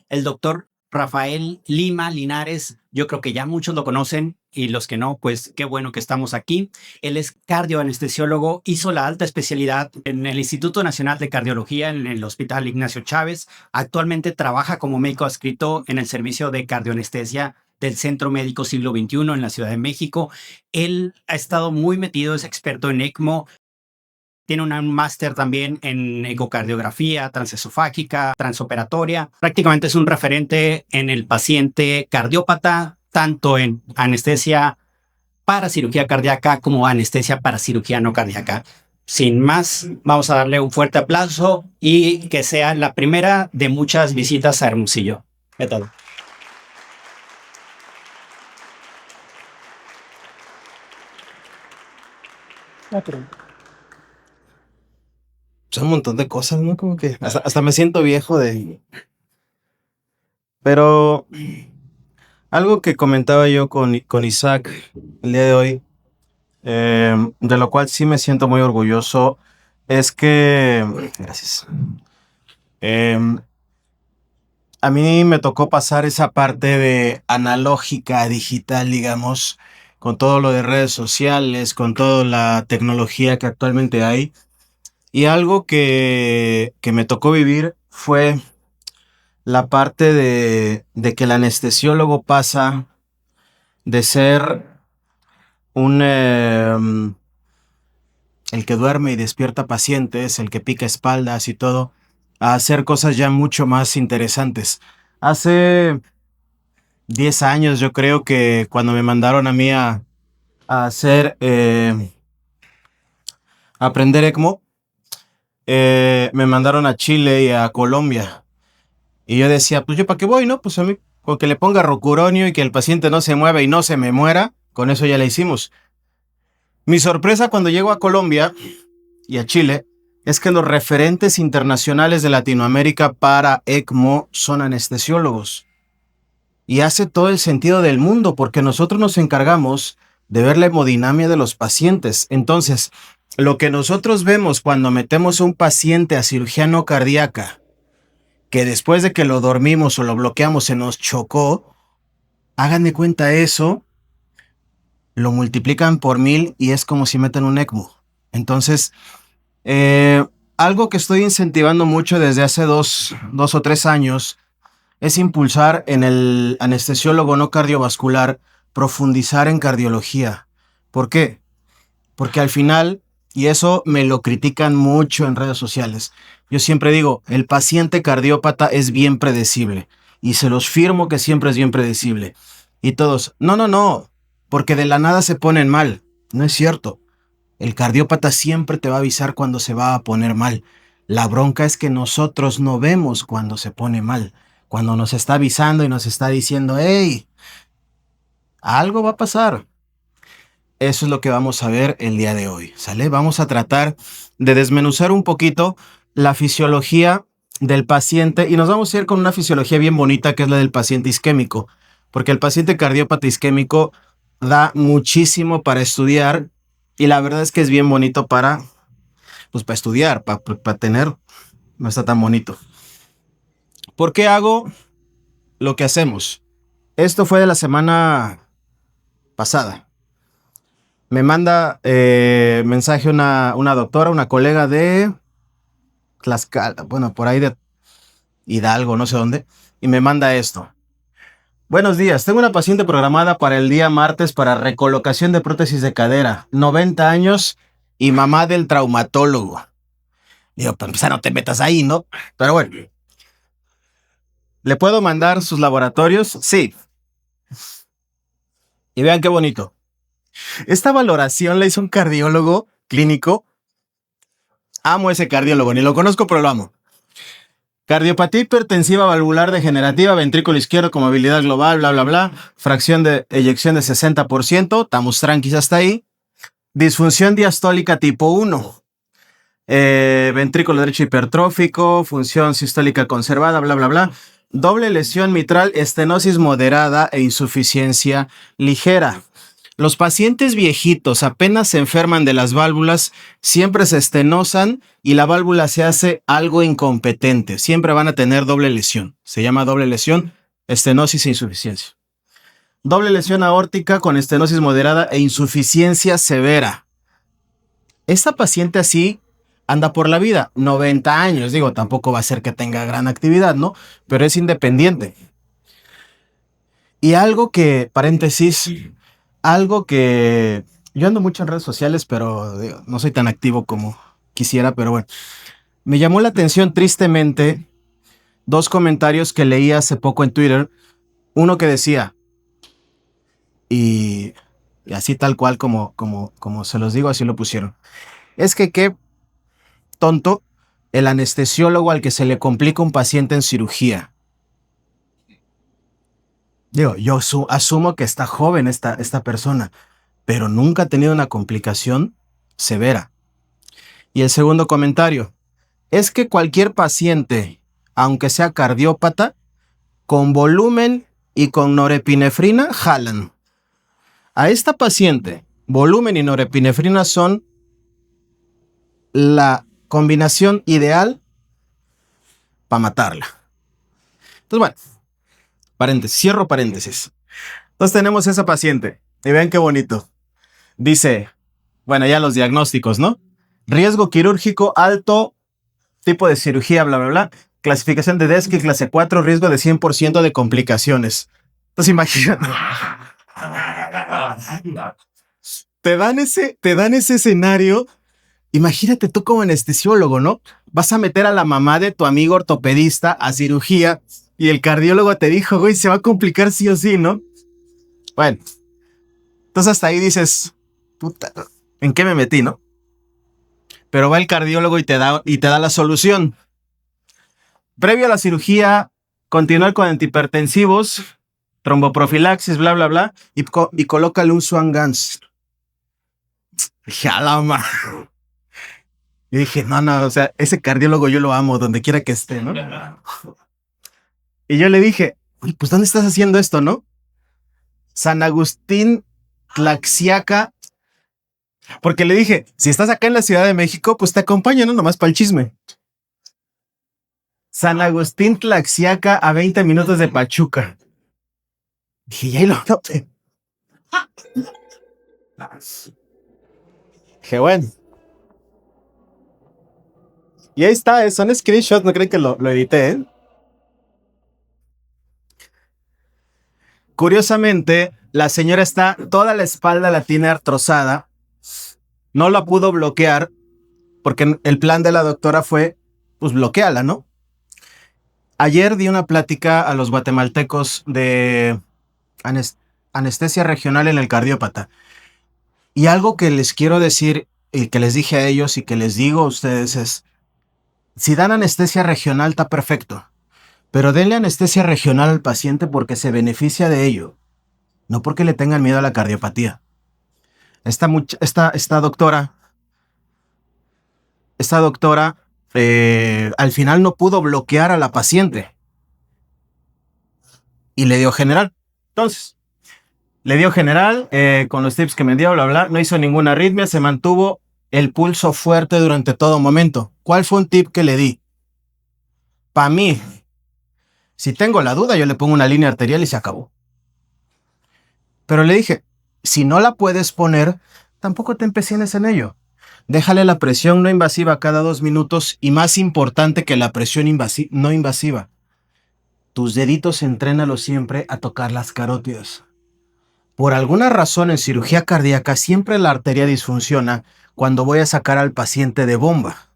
El doctor Rafael Lima Linares, yo creo que ya muchos lo conocen y los que no, pues qué bueno que estamos aquí. Él es cardioanestesiólogo, hizo la alta especialidad en el Instituto Nacional de Cardiología en el Hospital Ignacio Chávez. Actualmente trabaja como médico adscrito en el servicio de cardioanestesia del Centro Médico Siglo XXI en la Ciudad de México. Él ha estado muy metido, es experto en ECMO, tiene un máster también en ecocardiografía transesofágica, transoperatoria. Prácticamente es un referente en el paciente cardiópata, tanto en anestesia para cirugía cardíaca como anestesia para cirugía no cardíaca. Sin más, vamos a darle un fuerte aplauso y que sea la primera de muchas visitas a Hermosillo. ¿Qué tal? Son un montón de cosas, ¿no? Como que hasta me siento viejo de... Pero algo que comentaba yo con Isaac el día de hoy, de lo cual sí me siento muy orgulloso, es que... Gracias. A mí me tocó pasar esa parte de analógica a digital, digamos, con todo lo de redes sociales, con toda la tecnología que actualmente hay. Y algo que me tocó vivir fue la parte de que el anestesiólogo pasa de ser un el que duerme y despierta pacientes, el que pica espaldas y todo, a hacer cosas ya mucho más interesantes. Hace 10 años yo creo que cuando me mandaron a mí a hacer, a aprender ECMO, me mandaron a Chile y a Colombia. Y yo decía, pues yo para qué voy, ¿no? Pues a mí, con que le ponga rocuronio y que el paciente no se mueva y no se me muera, con eso ya la hicimos. Mi sorpresa cuando llego a Colombia y a Chile es que los referentes internacionales de Latinoamérica para ECMO son anestesiólogos. Y hace todo el sentido del mundo porque nosotros nos encargamos de ver la hemodinamia de los pacientes. Entonces, lo que nosotros vemos cuando metemos a un paciente a cirugía no cardíaca, que después de que lo dormimos o lo bloqueamos se nos chocó, hagan de cuenta eso, lo multiplican por 1000 y es como si meten un ECMO. Entonces, algo que estoy incentivando mucho desde hace dos o 3 años es impulsar en el anestesiólogo no cardiovascular, profundizar en cardiología. ¿Por qué? Porque al final, y eso me lo critican mucho en redes sociales, yo siempre digo, el paciente cardiópata es bien predecible. Y se los firmo que siempre es bien predecible. Y todos, no, porque de la nada se ponen mal. No es cierto. El cardiópata siempre te va a avisar cuando se va a poner mal. La bronca es que nosotros no vemos cuando se pone mal. Cuando nos está avisando y nos está diciendo, hey, algo va a pasar. Eso es lo que vamos a ver el día de hoy, ¿sale? Vamos a tratar de desmenuzar un poquito la fisiología del paciente y nos vamos a ir con una fisiología bien bonita que es la del paciente isquémico, porque el paciente cardiópata isquémico da muchísimo para estudiar y la verdad es que es bien bonito para estudiar, para tener, no está tan bonito. ¿Por qué hago lo que hacemos? Esto fue de la semana pasada. Me manda mensaje una doctora, una colega de Tlaxcala, bueno, por ahí de Hidalgo, no sé dónde, y me manda esto. Buenos días, tengo una paciente programada para el día martes para recolocación de prótesis de cadera, 90 años y mamá del traumatólogo. Digo, para empezar, no te metas ahí, ¿no? Pero bueno. ¿Le puedo mandar sus laboratorios? Sí. Y vean qué bonito. Esta valoración la hizo un cardiólogo clínico. Amo ese cardiólogo, ni lo conozco, pero lo amo. Cardiopatía hipertensiva valvular degenerativa, ventrículo izquierdo con movilidad global, bla, bla, bla. Fracción de eyección de 60%. Estamos tranquilos hasta ahí. Disfunción diastólica tipo 1. Ventrículo derecho hipertrófico, función sistólica conservada, bla, bla, bla. Doble lesión mitral, estenosis moderada e insuficiencia ligera. Los pacientes viejitos apenas se enferman de las válvulas, siempre se estenosan y la válvula se hace algo incompetente. Siempre van a tener doble lesión. Se llama doble lesión, estenosis e insuficiencia. Doble lesión aórtica con estenosis moderada e insuficiencia severa. Esta paciente así anda por la vida, 90 años, digo, tampoco va a ser que tenga gran actividad, ¿no? Pero es independiente. Y algo que, paréntesis, algo que yo ando mucho en redes sociales, pero digo, no soy tan activo como quisiera, pero bueno. Me llamó la atención tristemente 2 comentarios que leí hace poco en Twitter. Uno que decía, y así tal cual como se los digo, así lo pusieron. Es que qué tonto el anestesiólogo al que se le complica un paciente en cirugía. Digo, yo asumo que está joven esta persona, pero nunca ha tenido una complicación severa. Y el segundo comentario, es que cualquier paciente, aunque sea cardiópata, con volumen y con norepinefrina, jalan. A esta paciente, volumen y norepinefrina son la combinación ideal para matarla. Entonces, bueno, paréntesis, cierro paréntesis. Entonces tenemos esa paciente, y vean qué bonito. Dice, bueno, ya los diagnósticos, ¿no? Riesgo quirúrgico alto, tipo de cirugía, bla, bla, bla. Clasificación de DESC, clase 4, riesgo de 100% de complicaciones. Entonces imagínate. Te dan ese escenario. Imagínate tú como anestesiólogo, ¿no? Vas a meter a la mamá de tu amigo ortopedista a cirugía y el cardiólogo te dijo, güey, se va a complicar sí o sí, ¿no? Bueno, entonces hasta ahí dices, puta, ¿en qué me metí, no? Pero va el cardiólogo y te da la solución. Previo a la cirugía, continuar con antihipertensivos, tromboprofilaxis, bla, bla, bla, y colócale un Swan-Ganz. Jalama. Y dije, no, o sea, ese cardiólogo yo lo amo, donde quiera que esté, ¿no? Y yo le dije, uy, pues ¿dónde estás haciendo esto, no? San Agustín, Tlaxiaca. Porque le dije, si estás acá en la Ciudad de México, pues te acompaño, ¿no? Nomás para el chisme. San Agustín, Tlaxiaca, a 20 minutos de Pachuca. Dije, ya lo noté. Dije, bueno. Y ahí está, son screenshots, no creen que lo edité, ¿eh? Curiosamente, la señora está, toda la espalda la tiene artrosada. No la pudo bloquear porque el plan de la doctora fue, pues bloqueala, ¿no? Ayer di una plática a los guatemaltecos de anestesia regional en el cardiópata. Y algo que les quiero decir y que les dije a ellos y que les digo a ustedes es, si dan anestesia regional está perfecto, pero denle anestesia regional al paciente porque se beneficia de ello, no porque le tengan miedo a la cardiopatía. Esta doctora al final no pudo bloquear a la paciente y le dio general. Entonces, le dio general con los tips que me dio, bla, bla, no hizo ninguna arritmia, se mantuvo el pulso fuerte durante todo momento. ¿Cuál fue un tip que le di? Para mí, si tengo la duda, yo le pongo una línea arterial y se acabó. Pero le dije, si no la puedes poner, tampoco te empecines en ello. Déjale la presión no invasiva cada 2 minutos y más importante que la presión no invasiva. Tus deditos entrénalos siempre a tocar las carótidas. Por alguna razón en cirugía cardíaca siempre la arteria disfunciona cuando voy a sacar al paciente de bomba.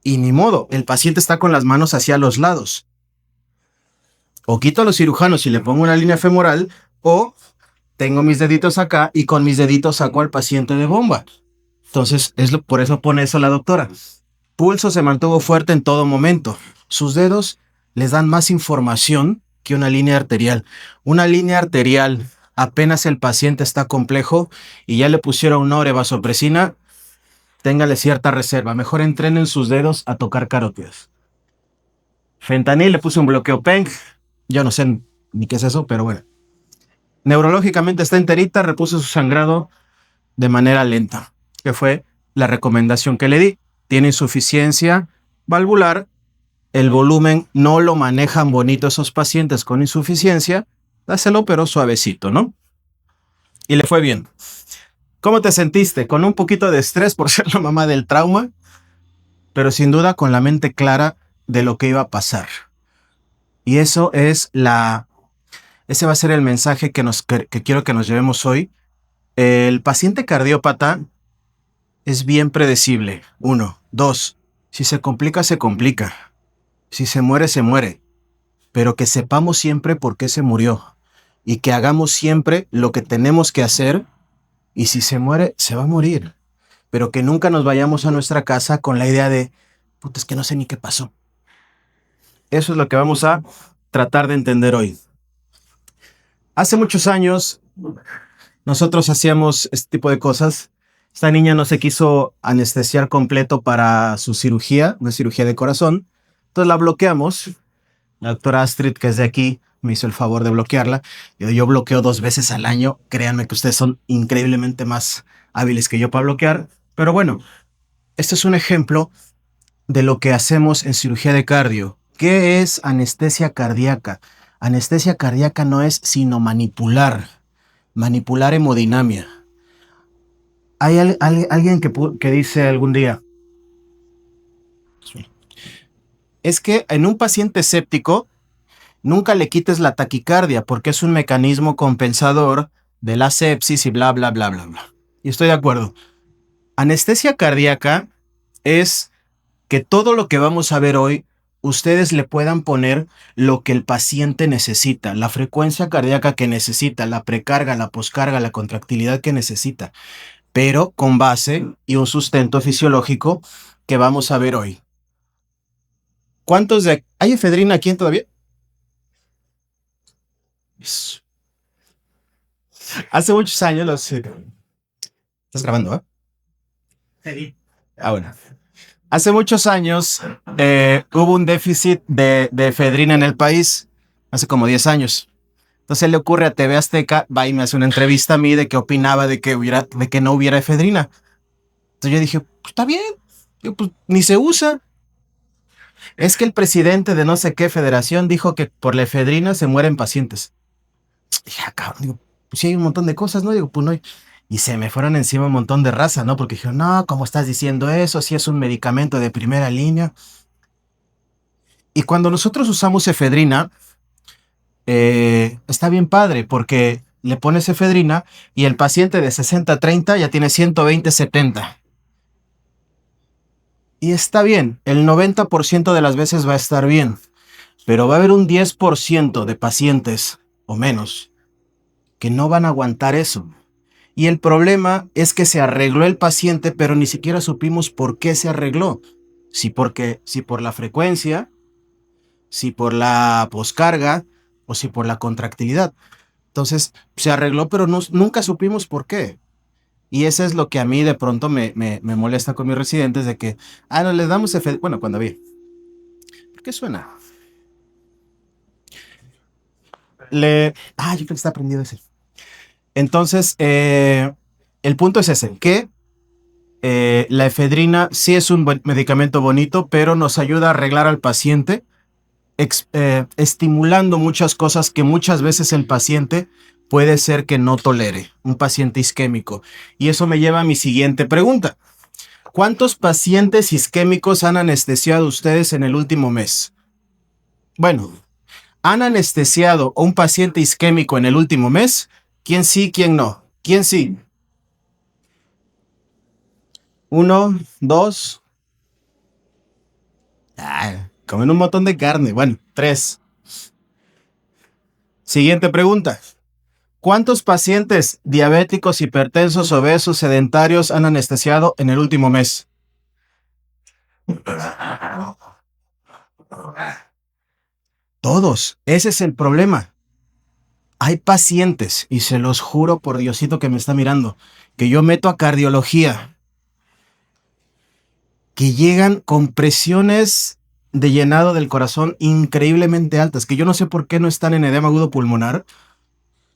Y ni modo, el paciente está con las manos hacia los lados. O quito a los cirujanos y le pongo una línea femoral, o tengo mis deditos acá y con mis deditos saco al paciente de bomba. Entonces, por eso pone eso la doctora. Pulso se mantuvo fuerte en todo momento. Sus dedos les dan más información que una línea arterial. Una línea arterial, apenas el paciente está complejo y ya le pusieron una vasopresina, téngale cierta reserva. Mejor entrenen sus dedos a tocar carótidas. Fentanil, le puse un bloqueo PENG. Yo no sé ni qué es eso, pero bueno. Neurológicamente está enterita, repuso su sangrado de manera lenta, que fue la recomendación que le di. Tiene insuficiencia valvular, el volumen no lo manejan bonito esos pacientes con insuficiencia, dáselo pero suavecito, ¿no? Y le fue bien. ¿Cómo te sentiste? Con un poquito de estrés por ser la mamá del trauma, pero sin duda con la mente clara de lo que iba a pasar. Y eso es ese va a ser el mensaje que quiero que nos llevemos hoy. El paciente cardiópata es bien predecible. 1, 2. Si se complica, se complica. Si se muere, se muere. Pero que sepamos siempre por qué se murió. Y que hagamos siempre lo que tenemos que hacer. Y si se muere, se va a morir. Pero que nunca nos vayamos a nuestra casa con la idea de, puta, es que no sé ni qué pasó. Eso es lo que vamos a tratar de entender hoy. Hace muchos años, nosotros hacíamos este tipo de cosas. Esta niña no se quiso anestesiar completo para su cirugía, una cirugía de corazón. Entonces la bloqueamos. La doctora Astrid, que es de aquí, me hizo el favor de bloquearla. Yo bloqueo 2 veces al año. Créanme que ustedes son increíblemente más hábiles que yo para bloquear. Pero bueno, este es un ejemplo de lo que hacemos en cirugía de cardio. ¿Qué es anestesia cardíaca? Anestesia cardíaca no es sino manipular hemodinamia. Hay alguien que dice algún día, es que en un paciente séptico nunca le quites la taquicardia porque es un mecanismo compensador de la sepsis y bla, bla, bla, bla, bla. Y estoy de acuerdo. Anestesia cardíaca es que todo lo que vamos a ver hoy, ustedes le puedan poner lo que el paciente necesita, la frecuencia cardíaca que necesita, la precarga, la poscarga, la contractilidad que necesita, pero con base y un sustento fisiológico que vamos a ver hoy. ¿Cuántos de... ¿Hay efedrina aquí todavía? Hace muchos años los... ¿Estás grabando, Sí. Bueno. Hace muchos años hubo un déficit de efedrina en el país, hace como 10 años. Entonces le ocurre a TV Azteca, va y me hace una entrevista a mí de qué opinaba de que no hubiera efedrina. Entonces yo dije, pues está bien, pues ni se usa. Es que el presidente de no sé qué federación dijo que por la efedrina se mueren pacientes. Dije, cabrón, digo, pues sí hay un montón de cosas, ¿no? Digo, pues no hay. Y se me fueron encima un montón de raza, ¿no? Porque dijeron, no, ¿cómo estás diciendo eso? Si es un medicamento de primera línea. Y cuando nosotros usamos efedrina, está bien padre, porque le pones efedrina y el paciente de 60-30 ya tiene 120-70. Y está bien, el 90% de las veces va a estar bien, pero va a haber un 10% de pacientes o menos que no van a aguantar eso. Y el problema es que se arregló el paciente, pero ni siquiera supimos por qué se arregló. Si por la frecuencia, si por la poscarga o si por la contractilidad. Entonces se arregló, pero nunca supimos por qué. Y eso es lo que a mí de pronto me molesta con mis residentes, de que, no les damos efedrina. Bueno, cuando vi. ¿Por qué suena? Yo creo que está prendido ese. Entonces, el punto es ese, que la efedrina sí es un buen medicamento bonito, pero nos ayuda a arreglar al paciente, estimulando muchas cosas que muchas veces el paciente puede ser que no tolere, un paciente isquémico. Y eso me lleva a mi siguiente pregunta. ¿Cuántos pacientes isquémicos han anestesiado ustedes en el último mes? Bueno, ¿han anestesiado a un paciente isquémico en el último mes? ¿Quién sí, quién no? ¿Quién sí? 1, 2. Comen un montón de carne. Bueno, 3. Siguiente pregunta. ¿Cuántos pacientes diabéticos, hipertensos, obesos, sedentarios han anestesiado en el último mes? Todos. Ese es el problema. Hay pacientes, y se los juro por Diosito que me está mirando, que yo meto a cardiología, que llegan con presiones de llenado del corazón increíblemente altas, que yo no sé por qué no están en edema agudo pulmonar,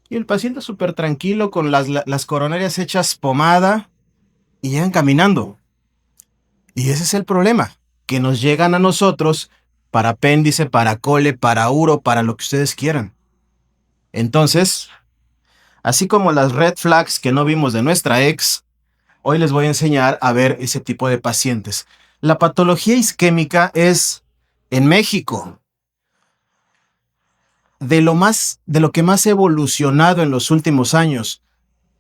Y el paciente súper tranquilo con las coronarias hechas pomada y llegan caminando. Y ese es el problema, que nos llegan a nosotros para apéndice, para cole, para uro, para lo que ustedes quieran. Entonces, así como las red flags que no vimos de nuestra ex, hoy les voy a enseñar a ver ese tipo de pacientes. La patología isquémica es, en México, de lo que más ha evolucionado en los últimos años.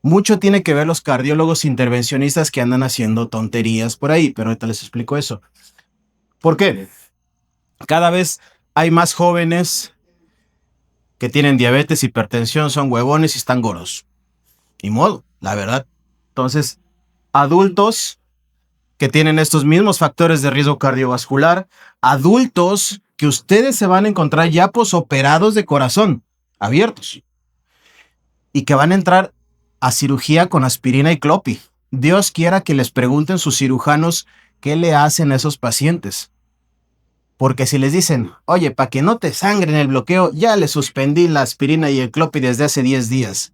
Mucho tiene que ver los cardiólogos intervencionistas que andan haciendo tonterías por ahí, pero ahorita les explico eso. ¿Por qué? Cada vez hay más jóvenes que tienen diabetes, hipertensión, son huevones y están gordos. Ni modo, la verdad. Entonces, adultos que tienen estos mismos factores de riesgo cardiovascular, adultos que ustedes se van a encontrar ya posoperados de corazón, abiertos, y que van a entrar a cirugía con aspirina y clopi. Dios quiera que les pregunten sus cirujanos qué le hacen a esos pacientes. Porque si les dicen, oye, para que no te sangren el bloqueo, ya le suspendí la aspirina y el clopi desde hace 10 días.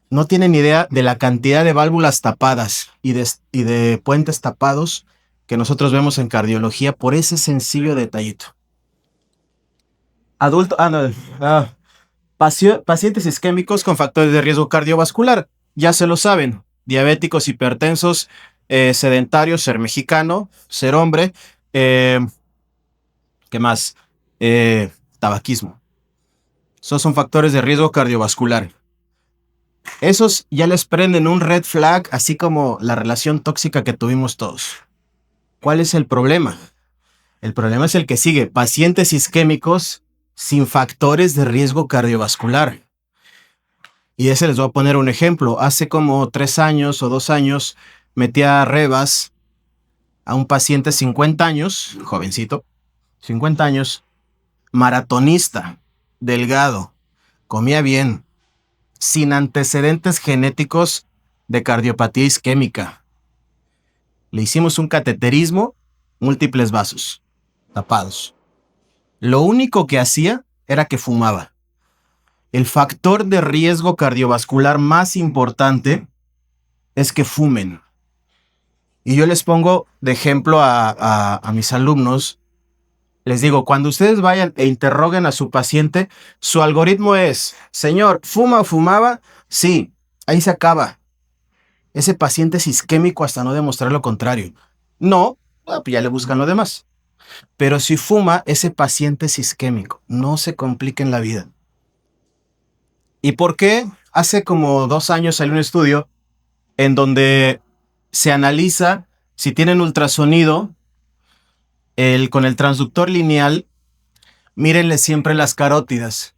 No tienen idea de la cantidad de válvulas tapadas y de puentes tapados que nosotros vemos en cardiología por ese sencillo detallito. Pacientes isquémicos con factores de riesgo cardiovascular, ya se lo saben, diabéticos, hipertensos, sedentarios, ser mexicano, ser hombre, ¿qué más? Tabaquismo. Esos son factores de riesgo cardiovascular. Esos ya les prenden un red flag, así como la relación tóxica que tuvimos todos. ¿Cuál es el problema? El problema es el que sigue, pacientes isquémicos sin factores de riesgo cardiovascular. Y ese les voy a poner un ejemplo. Hace como 3 años o 2 años metí a Rebas a un paciente 50 años, jovencito, 50 años, maratonista, delgado, comía bien, sin antecedentes genéticos de cardiopatía isquémica. Le hicimos un cateterismo, múltiples vasos, tapados. Lo único que hacía era que fumaba. El factor de riesgo cardiovascular más importante es que fumen. Y yo les pongo de ejemplo a mis alumnos. Les digo, cuando ustedes vayan e interroguen a su paciente, su algoritmo es, señor, ¿fuma o fumaba? Sí, ahí se acaba. Ese paciente es isquémico hasta no demostrar lo contrario. No, pues ya le buscan lo demás. Pero si fuma, ese paciente es isquémico. No se compliquen la vida. ¿Y por qué? Hace como 2 años salió un estudio en donde se analiza si tienen ultrasonido con el transductor lineal. Mírenle siempre las carótidas.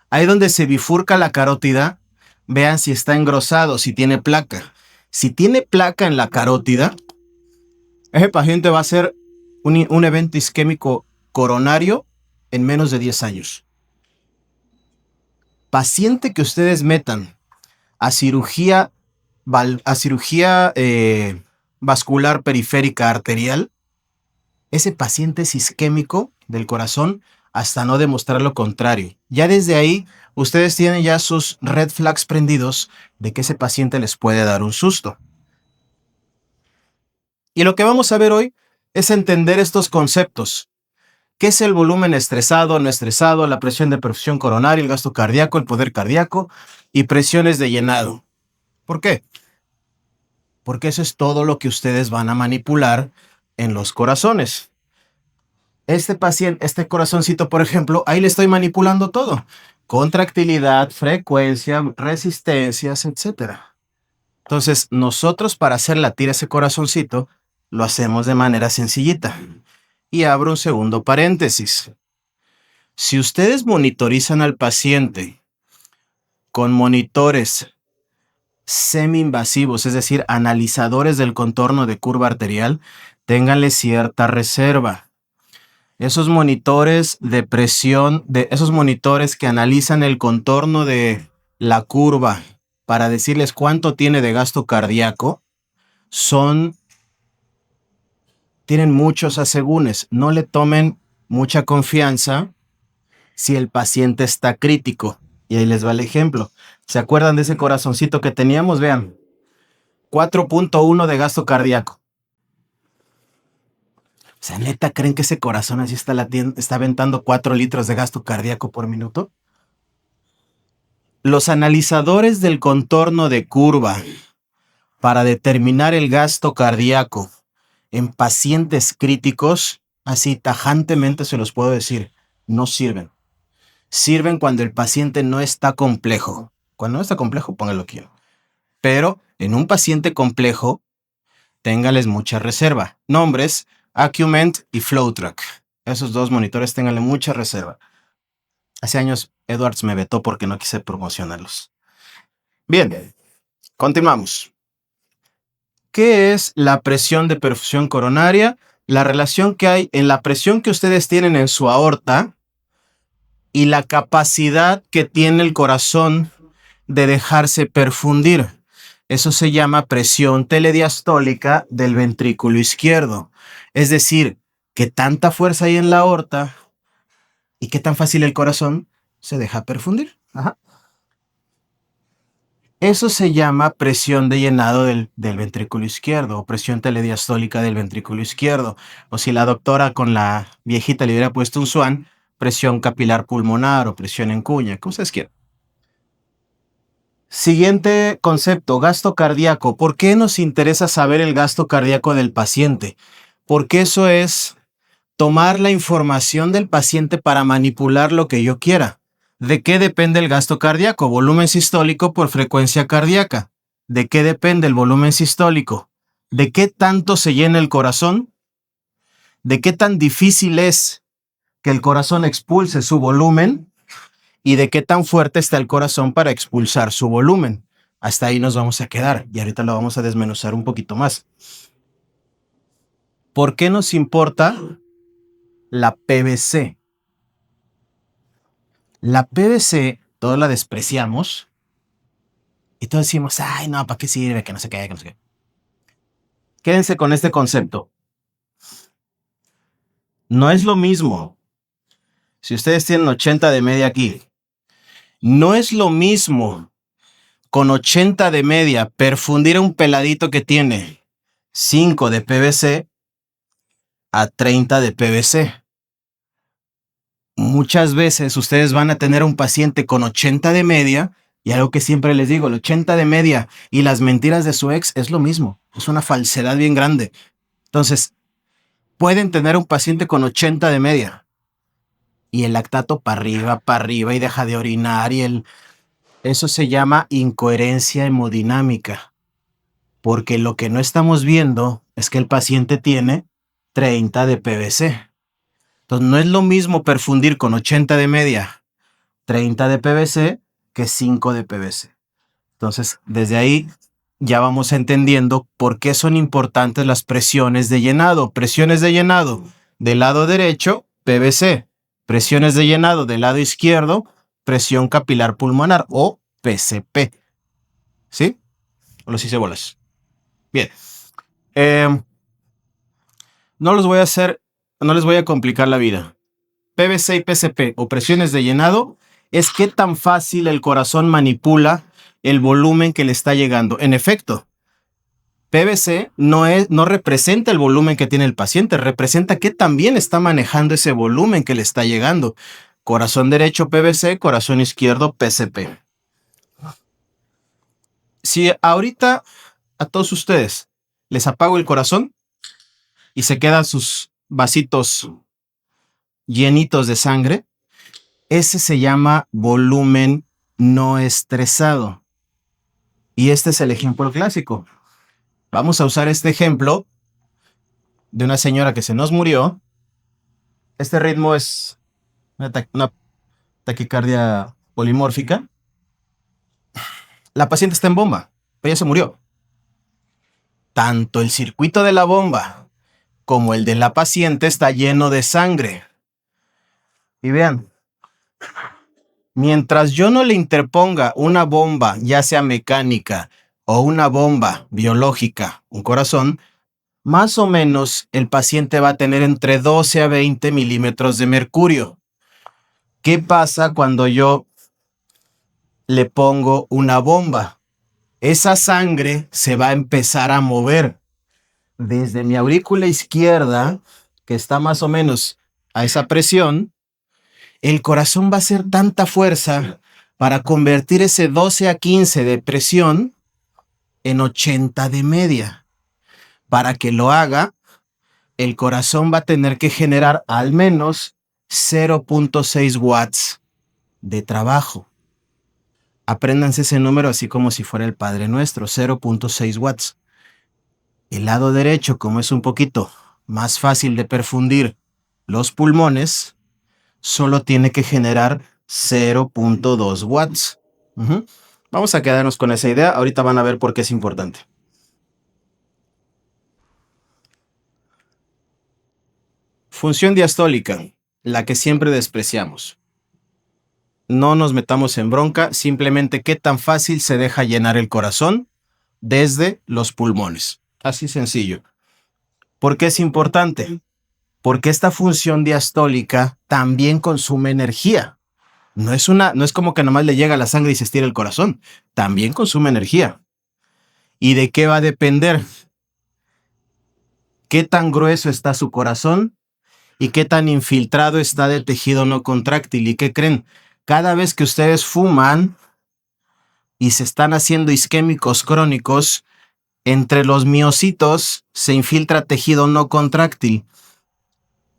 Ahí donde se bifurca la carótida, vean si está engrosado, si tiene placa. Si tiene placa en la carótida, ese paciente va a ser un evento isquémico coronario en menos de 10 años. Paciente que ustedes metan a cirugía vascular periférica arterial, ese paciente es isquémico del corazón hasta no demostrar lo contrario. Ya desde ahí, ustedes tienen ya sus red flags prendidos de que ese paciente les puede dar un susto. Y lo que vamos a ver hoy es entender estos conceptos. ¿Qué es el volumen estresado, no estresado, la presión de perfusión coronaria, el gasto cardíaco, el poder cardíaco y presiones de llenado? ¿Por qué? Porque eso es todo lo que ustedes van a manipular en los corazones. Este paciente, este corazoncito, por ejemplo, ahí le estoy manipulando todo. Contractilidad, frecuencia, resistencias, etc. Entonces, nosotros para hacer latir ese corazoncito, lo hacemos de manera sencillita. Y abro un segundo paréntesis. Si ustedes monitorizan al paciente con monitores semi-invasivos, es decir, analizadores del contorno de curva arterial, ténganle cierta reserva. Esos monitores de presión, esos monitores que analizan el contorno de la curva para decirles cuánto tiene de gasto cardíaco, tienen muchos asegúnes. No le tomen mucha confianza si el paciente está crítico. Y ahí les va el ejemplo. ¿Se acuerdan de ese corazoncito que teníamos? Vean, 4.1 de gasto cardíaco. O sea, ¿neta creen que ese corazón así está latiendo, está aventando 4 litros de gasto cardíaco por minuto? Los analizadores del contorno de curva para determinar el gasto cardíaco en pacientes críticos, así tajantemente se los puedo decir, no sirven. Sirven cuando el paciente no está complejo. Cuando no está complejo, póngalo aquí. Pero en un paciente complejo, téngales mucha reserva. Nombres, Acument y FlowTrack. Esos dos monitores, ténganle mucha reserva. Hace años Edwards me vetó porque no quise promocionarlos. Bien, continuamos. ¿Qué es la presión de perfusión coronaria? La relación que hay en la presión que ustedes tienen en su aorta y la capacidad que tiene el corazón de dejarse perfundir. Eso se llama presión telediastólica del ventrículo izquierdo. Es decir, qué tanta fuerza hay en la aorta y qué tan fácil el corazón se deja perfundir. Ajá. Eso se llama presión de llenado del ventrículo izquierdo o presión telediastólica del ventrículo izquierdo. O si la doctora con la viejita le hubiera puesto un SWAN, presión capilar pulmonar o presión en cuña, como ustedes quieran. Siguiente concepto, gasto cardíaco. ¿Por qué nos interesa saber el gasto cardíaco del paciente? Porque eso es tomar la información del paciente para manipular lo que yo quiera. ¿De qué depende el gasto cardíaco? Volumen sistólico por frecuencia cardíaca. ¿De qué depende el volumen sistólico? ¿De qué tanto se llena el corazón? ¿De qué tan difícil es que el corazón expulse su volumen? ¿Y de qué tan fuerte está el corazón para expulsar su volumen? Hasta ahí nos vamos a quedar y ahorita lo vamos a desmenuzar un poquito más. ¿Por qué nos importa la PVC? La PVC, todos la despreciamos y todos decimos, ay, no, ¿para qué sirve? Que no sé qué, que no sé qué. Quédense con este concepto. No es lo mismo. Si ustedes tienen 80 de media aquí, no es lo mismo con 80 de media perfundir a un peladito que tiene 5 de PVC a 30 de PVC. Muchas veces ustedes van a tener un paciente con 80 de media y algo que siempre les digo, el 80 de media y las mentiras de su ex es lo mismo. Es una falsedad bien grande. Entonces, pueden tener un paciente con 80 de media y el lactato para arriba y deja de orinar eso se llama incoherencia hemodinámica. Porque lo que no estamos viendo es que el paciente tiene 30 de PVC. Entonces, no es lo mismo perfundir con 80 de media, 30 de PVC, que 5 de PVC. Entonces, desde ahí ya vamos entendiendo por qué son importantes las presiones de llenado. Presiones de llenado del lado derecho, PVC. Presiones de llenado del lado izquierdo, presión capilar pulmonar o PCP. ¿Sí? O los hice bolas. Bien. No les voy a complicar la vida. PVC y PCP o presiones de llenado es qué tan fácil el corazón manipula el volumen que le está llegando. En efecto, PVC no representa el volumen que tiene el paciente, representa qué tan bien está manejando ese volumen que le está llegando. Corazón derecho PVC, corazón izquierdo PCP. Si ahorita a todos ustedes les apago el corazón y se quedan sus vasitos llenitos de sangre, ese se llama volumen no estresado. Y este es el ejemplo clásico. Vamos a usar este ejemplo de una señora que se nos murió. Este ritmo es una taquicardia polimórfica. La paciente está en bomba, pero ya se murió. Tanto el circuito de la bomba como el de la paciente está lleno de sangre. Y vean, mientras yo no le interponga una bomba, ya sea mecánica o una bomba biológica, un corazón, más o menos el paciente va a tener entre 12 a 20 milímetros de mercurio. ¿Qué pasa cuando yo le pongo una bomba. Esa sangre se va a empezar a mover desde mi aurícula izquierda, que está más o menos a esa presión. El corazón va a hacer tanta fuerza para convertir ese 12 a 15 de presión en 80 de media. Para que lo haga, el corazón va a tener que generar al menos 0.6 watts de trabajo. Apréndanse ese número así como si fuera el Padre Nuestro, 0.6 watts. El lado derecho, como es un poquito más fácil de perfundir los pulmones, solo tiene que generar 0.2 watts. Vamos a quedarnos con esa idea. Ahorita van a ver por qué es importante. Función diastólica, la que siempre despreciamos. No nos metamos en bronca, simplemente qué tan fácil se deja llenar el corazón desde los pulmones. Así sencillo. ¿Por qué es importante? Porque esta función diastólica también consume energía. No es como que nomás le llega la sangre y se estira el corazón. También consume energía. ¿Y de qué va a depender? ¿Qué tan grueso está su corazón? ¿Y qué tan infiltrado está de tejido no contráctil? ¿Y qué creen? Cada vez que ustedes fuman y se están haciendo isquémicos crónicos, entre los miocitos se infiltra tejido no contráctil.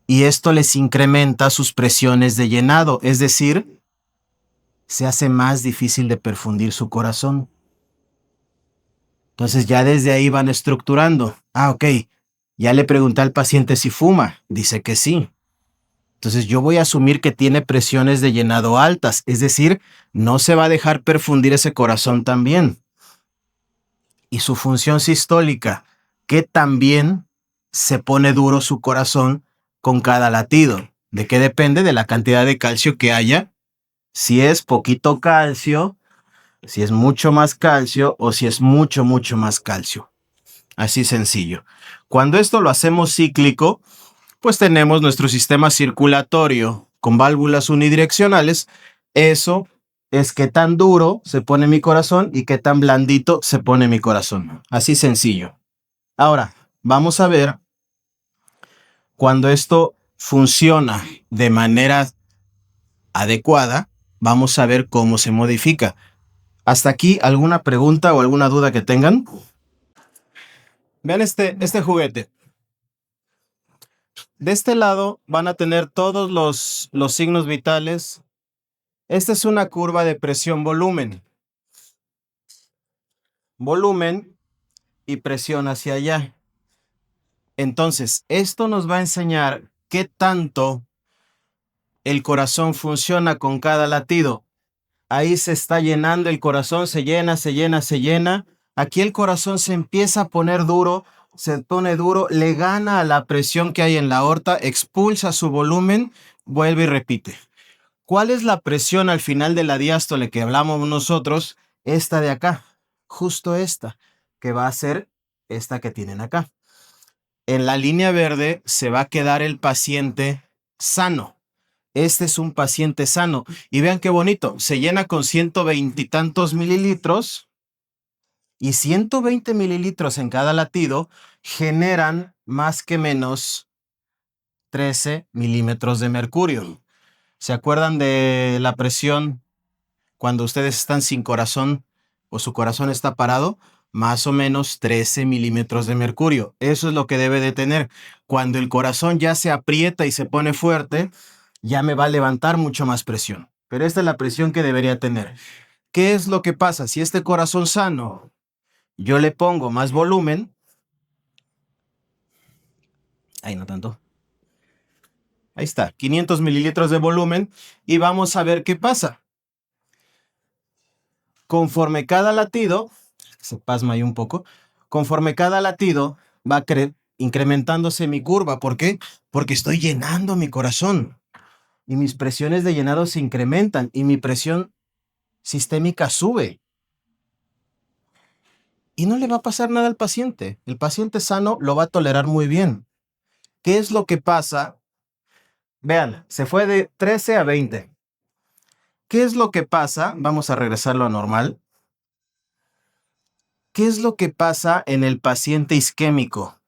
Y esto les incrementa sus presiones de llenado, es decir, se hace más difícil de perfundir su corazón. Entonces ya desde ahí van estructurando. Ok, ya le pregunté al paciente si fuma, dice que sí. Entonces yo voy a asumir que tiene presiones de llenado altas, es decir, no se va a dejar perfundir ese corazón tan bien. Y su función sistólica, que también se pone duro su corazón con cada latido. ¿De qué depende? De la cantidad de calcio que haya. Si es poquito calcio, si es mucho más calcio o si es mucho, mucho más calcio. Así sencillo. Cuando esto lo hacemos cíclico, pues tenemos nuestro sistema circulatorio con válvulas unidireccionales. Eso es qué tan duro se pone mi corazón y qué tan blandito se pone mi corazón. Así sencillo. Ahora, vamos a ver cuando esto funciona de manera adecuada, vamos a ver cómo se modifica. ¿Hasta aquí alguna pregunta o alguna duda que tengan? Vean este juguete. De este lado van a tener todos los signos vitales. Esta es una curva de presión-volumen. Volumen y presión hacia allá. Entonces, esto nos va a enseñar qué tanto el corazón funciona con cada latido. Ahí se está llenando el corazón, se llena, se llena, se llena. Aquí el corazón se empieza a poner duro, se pone duro, le gana a la presión que hay en la aorta, expulsa su volumen, vuelve y repite. ¿Cuál es la presión al final de la diástole que hablamos nosotros? Esta de acá, justo esta, que va a ser esta que tienen acá. En la línea verde se va a quedar el paciente sano. Este es un paciente sano. Y vean qué bonito, se llena con 120 y tantos mililitros y 120 mililitros en cada latido generan más que menos 13 milímetros de mercurio. ¿Se acuerdan de la presión cuando ustedes están sin corazón o su corazón está parado? Más o menos 13 milímetros de mercurio. Eso es lo que debe de tener. Cuando el corazón ya se aprieta y se pone fuerte, ya me va a levantar mucho más presión. Pero esta es la presión que debería tener. ¿Qué es lo que pasa? Si este corazón sano, yo le pongo más volumen. Ahí no tanto. Ahí está, 500 mililitros de volumen. Y vamos a ver qué pasa. Conforme cada latido, se pasma ahí un poco, conforme cada latido va incrementándose mi curva. ¿Por qué? Porque estoy llenando mi corazón. Y mis presiones de llenado se incrementan y mi presión sistémica sube. Y no le va a pasar nada al paciente. El paciente sano lo va a tolerar muy bien. ¿Qué es lo que pasa? Vean, se fue de 13 a 20. ¿Qué es lo que pasa? Vamos a regresarlo a normal. ¿Qué es lo que pasa en el paciente isquémico?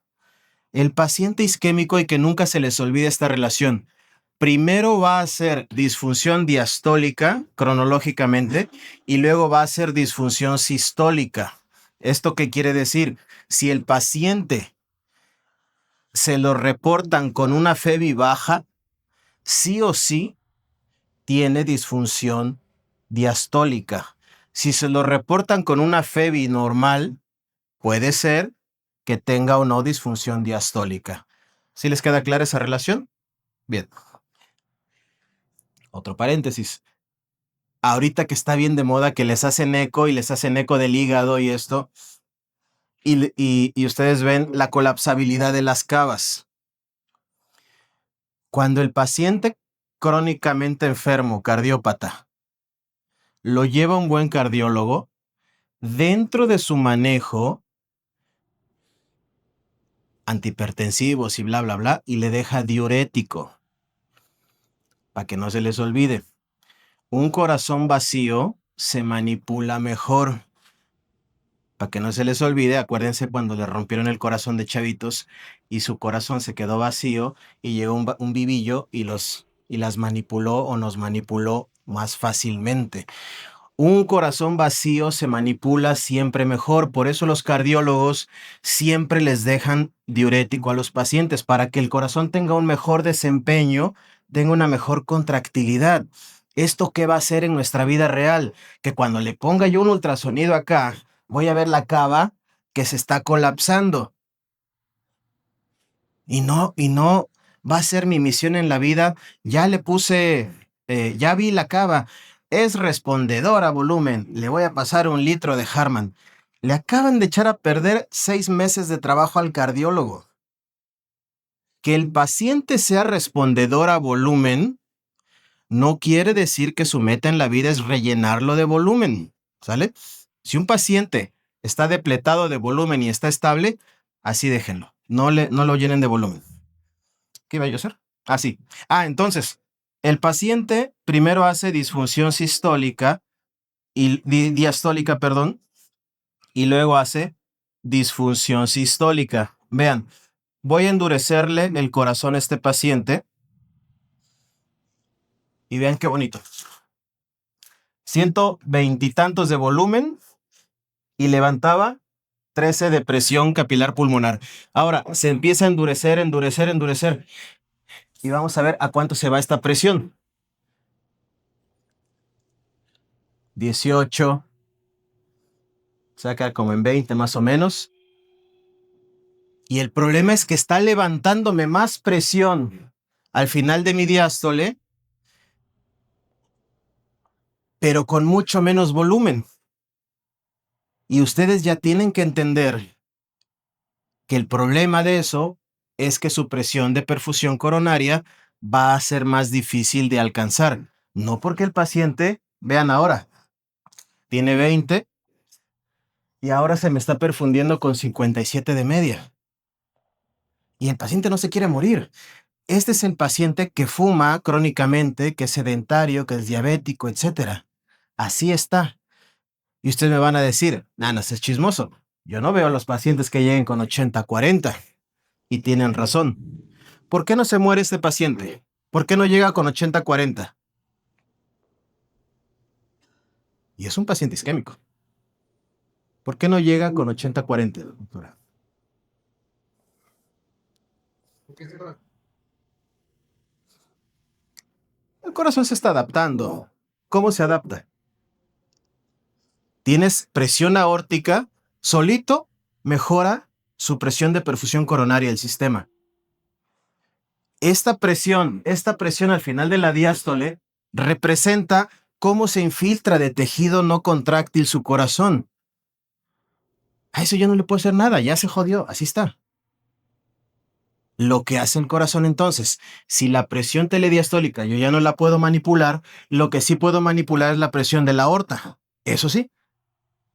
El paciente isquémico, y que nunca se les olvide esta relación, primero va a ser disfunción diastólica cronológicamente y luego va a ser disfunción sistólica. ¿Esto qué quiere decir? Si el paciente se lo reportan con una FEBI baja, sí o sí tiene disfunción diastólica. Si se lo reportan con una FEBI normal, puede ser que tenga o no disfunción diastólica. ¿Sí les queda clara esa relación? Bien. Otro paréntesis. Ahorita que está bien de moda que les hacen eco y les hacen eco del hígado y esto, y ustedes ven la colapsabilidad de las cavas. Cuando el paciente crónicamente enfermo, cardiópata, lo lleva un buen cardiólogo, dentro de su manejo, antihipertensivos y bla, bla, bla, y le deja diurético, para que no se les olvide. Un corazón vacío se manipula mejor. Para que no se les olvide, acuérdense cuando le rompieron el corazón de chavitos y su corazón se quedó vacío y llegó un vivillo y las manipuló o nos manipuló más fácilmente. Un corazón vacío se manipula siempre mejor, por eso los cardiólogos siempre les dejan diurético a los pacientes para que el corazón tenga un mejor desempeño, tenga una mejor contractilidad. ¿Esto qué va a hacer en nuestra vida real? Que cuando le ponga yo un ultrasonido acá, voy a ver la cava que se está colapsando. Y no va a ser mi misión en la vida. Ya le puse, ya vi la cava. Es respondedor a volumen. Le voy a pasar 1 litro de Harman. Le acaban de echar a perder 6 meses de trabajo al cardiólogo. Que el paciente sea respondedor a volumen no quiere decir que su meta en la vida es rellenarlo de volumen, ¿sale? Si un paciente está depletado de volumen y está estable, así déjenlo. No lo llenen de volumen. ¿Qué iba yo a hacer? Sí. Entonces, el paciente primero hace disfunción sistólica y diastólica, perdón, y luego hace disfunción sistólica. Vean, voy a endurecerle el corazón a este paciente y vean qué bonito. 120 y tantos de volumen y levantaba 13 de presión capilar pulmonar. Ahora se empieza a endurecer, endurecer, endurecer. Y vamos a ver a cuánto se va esta presión. 18. Se va a quedar como en 20 más o menos. Y el problema es que está levantándome más presión al final de mi diástole, pero con mucho menos volumen. Y ustedes ya tienen que entender que el problema de eso es que su presión de perfusión coronaria va a ser más difícil de alcanzar. No porque el paciente, vean ahora, tiene 20 y ahora se me está perfundiendo con 57 de media. Y el paciente no se quiere morir. Este es el paciente que fuma crónicamente, que es sedentario, que es diabético, etc. Así está. Y ustedes me van a decir, no es chismoso. Yo no veo a los pacientes que lleguen con 80-40. Y tienen razón. ¿Por qué no se muere este paciente? ¿Por qué no llega con 80-40? Y es un paciente isquémico. ¿Por qué no llega con 80-40, doctora? El corazón se está adaptando. ¿Cómo se adapta? Tienes presión aórtica, solito mejora su presión de perfusión coronaria del sistema. Esta presión al final de la diástole representa cómo se infiltra de tejido no contráctil su corazón. A eso yo no le puedo hacer nada, ya se jodió, así está. Lo que hace el corazón entonces, si la presión telediastólica yo ya no la puedo manipular, lo que sí puedo manipular es la presión de la aorta. Eso sí.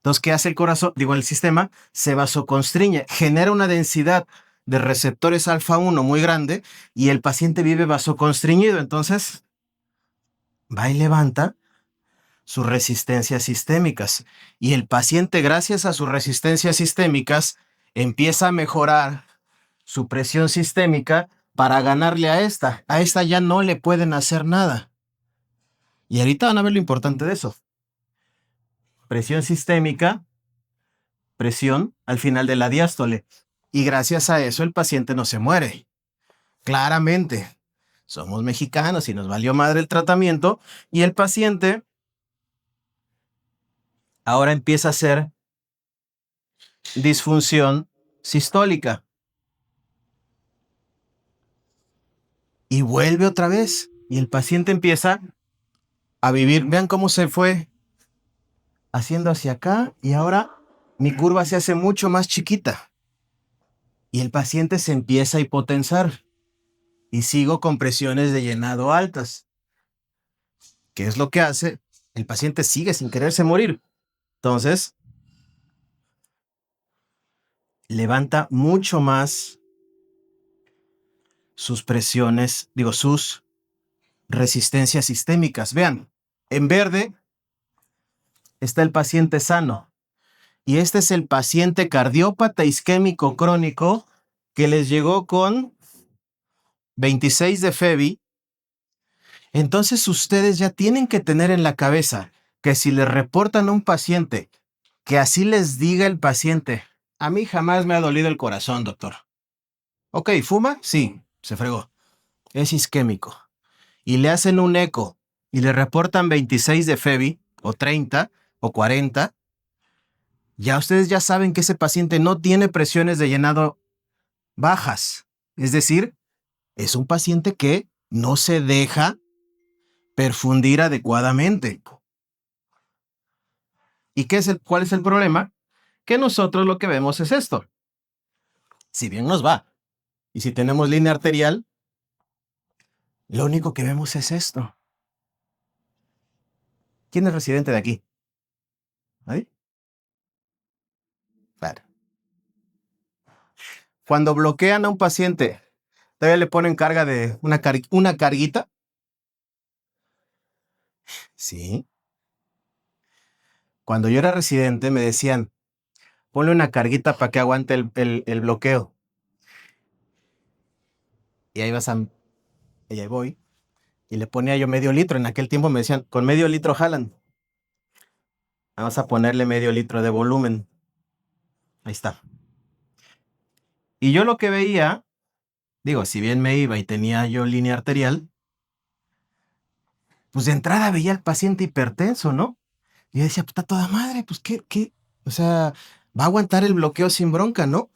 Entonces, ¿qué hace el corazón? El sistema se vasoconstriñe, genera una densidad de receptores alfa 1 muy grande y el paciente vive vasoconstriñido. Entonces, va y levanta sus resistencias sistémicas. Y el paciente, gracias a sus resistencias sistémicas, empieza a mejorar su presión sistémica para ganarle a esta. A esta ya no le pueden hacer nada. Y ahorita van a ver lo importante de eso. Presión sistémica, presión al final de la diástole. Y gracias a eso el paciente no se muere. Claramente, somos mexicanos y nos valió madre el tratamiento y el paciente ahora empieza a hacer disfunción sistólica. Y vuelve otra vez. Y el paciente empieza a vivir. Vean cómo se fue haciendo hacia acá y ahora mi curva se hace mucho más chiquita. Y el paciente se empieza a hipotensar. Y sigo con presiones de llenado altas. ¿Qué es lo que hace? El paciente sigue sin quererse morir. Entonces, levanta mucho más sus presiones, sus resistencias sistémicas. Vean, en verde está el paciente sano. Y este es el paciente cardiópata isquémico crónico que les llegó con 26 de FEBI. Entonces ustedes ya tienen que tener en la cabeza que si les reportan a un paciente, que así les diga el paciente, a mí jamás me ha dolido el corazón, doctor. Ok, ¿fuma? Sí, se fregó. Es isquémico. Y le hacen un eco y le reportan 26 de FEBI, o 30, o 40, ya ustedes ya saben que ese paciente no tiene presiones de llenado bajas. Es decir, es un paciente que no se deja perfundir adecuadamente. ¿Y cuál es el problema? Que nosotros lo que vemos es esto. Si bien nos va, y si tenemos línea arterial, lo único que vemos es esto. ¿Quién es residente de aquí? ¿Ahí? Claro. Cuando bloquean a un paciente, todavía le ponen carga de una carguita. Sí. Cuando yo era residente me decían, ponle una carguita para que aguante el bloqueo. Y ahí voy. Y le ponía yo medio litro. En aquel tiempo me decían, con medio litro jalan. Vamos a ponerle medio litro de volumen. Ahí está. Y yo lo que veía, si bien me iba y tenía yo línea arterial, pues de entrada veía al paciente hipertenso, ¿no? Y yo decía, puta toda madre, pues qué, o sea, va a aguantar el bloqueo sin bronca, ¿no?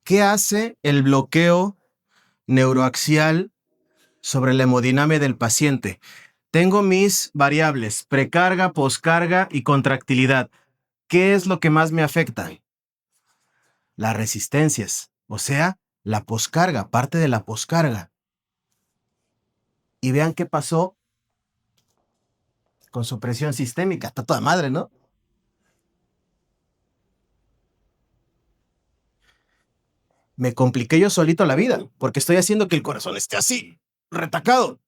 ¿Qué hace el bloqueo neuroaxial sobre la hemodinamia del paciente? Tengo mis variables, precarga, poscarga y contractilidad. ¿Qué es lo que más me afecta? Las resistencias, o sea, la poscarga, parte de la poscarga. Y vean qué pasó con su presión sistémica. Está toda madre, ¿no? Me compliqué yo solito la vida, porque estoy haciendo que el corazón esté así, retacado.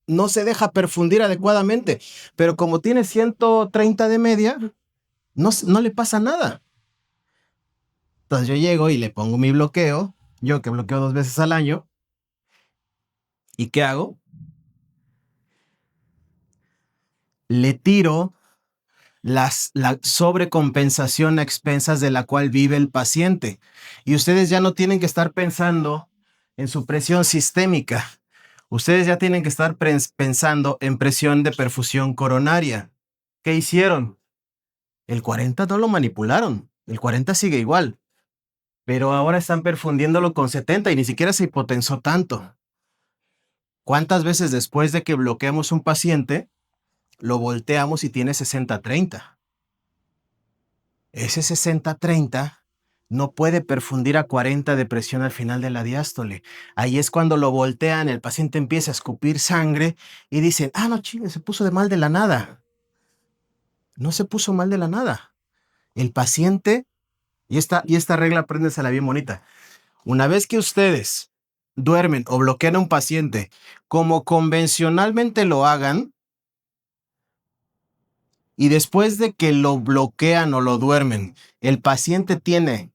No se deja perfundir adecuadamente, pero como tiene 130 de media, no le pasa nada. Entonces yo llego y le pongo mi bloqueo, yo que bloqueo 2 veces al año. ¿Y qué hago? Le tiro la sobrecompensación a expensas de la cual vive el paciente. Y ustedes ya no tienen que estar pensando en su presión sistémica. Ustedes ya tienen que estar pensando en presión de perfusión coronaria. ¿Qué hicieron? El 40 no lo manipularon. El 40 sigue igual. Pero ahora están perfundiéndolo con 70 y ni siquiera se hipotensó tanto. ¿Cuántas veces después de que bloqueamos un paciente, lo volteamos y tiene 60-30? Ese 60-30 no puede perfundir a 40 de presión al final de la diástole. Ahí es cuando lo voltean, el paciente empieza a escupir sangre y dicen, no chingue, se puso de mal de la nada. No se puso mal de la nada. El paciente, y esta regla apréndensela bien bonita. Una vez que ustedes duermen o bloquean a un paciente, como convencionalmente lo hagan, y después de que lo bloquean o lo duermen, el paciente tiene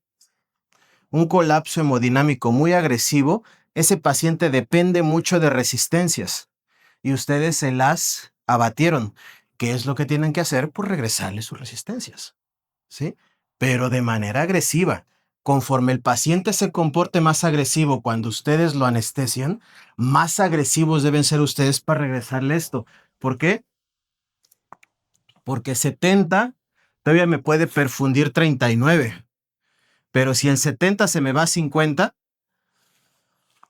un colapso hemodinámico muy agresivo, ese paciente depende mucho de resistencias y ustedes se las abatieron. ¿Qué es lo que tienen que hacer? Pues regresarle sus resistencias, ¿sí? Pero de manera agresiva. Conforme el paciente se comporte más agresivo cuando ustedes lo anestesian, más agresivos deben ser ustedes para regresarle esto. ¿Por qué? Porque 70 todavía me puede perfundir 39. Pero si en 70 se me va a 50,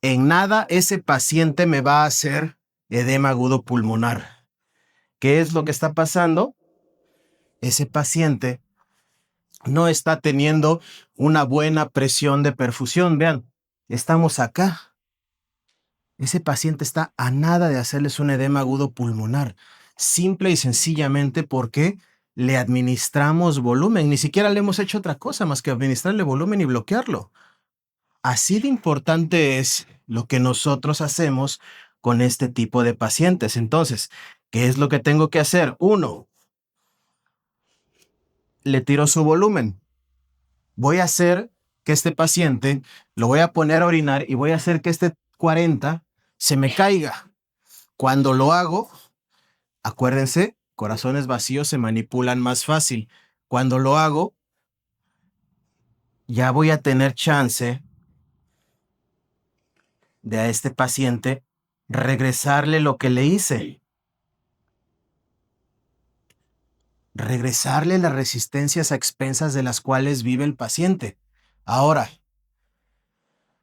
en nada ese paciente me va a hacer edema agudo pulmonar. ¿Qué es lo que está pasando? Ese paciente no está teniendo una buena presión de perfusión. Vean, estamos acá. Ese paciente está a nada de hacerles un edema agudo pulmonar. Simple y sencillamente porque le administramos volumen. Ni siquiera le hemos hecho otra cosa más que administrarle volumen y bloquearlo. Así de importante es lo que nosotros hacemos con este tipo de pacientes. Entonces, ¿qué es lo que tengo que hacer? Uno, le tiro su volumen. Voy a hacer que este paciente lo voy a poner a orinar y voy a hacer que este 40 se me caiga. Cuando lo hago, acuérdense, corazones vacíos se manipulan más fácil. Cuando lo hago, ya voy a tener chance de a este paciente regresarle lo que le hice. Regresarle las resistencias a expensas de las cuales vive el paciente. Ahora,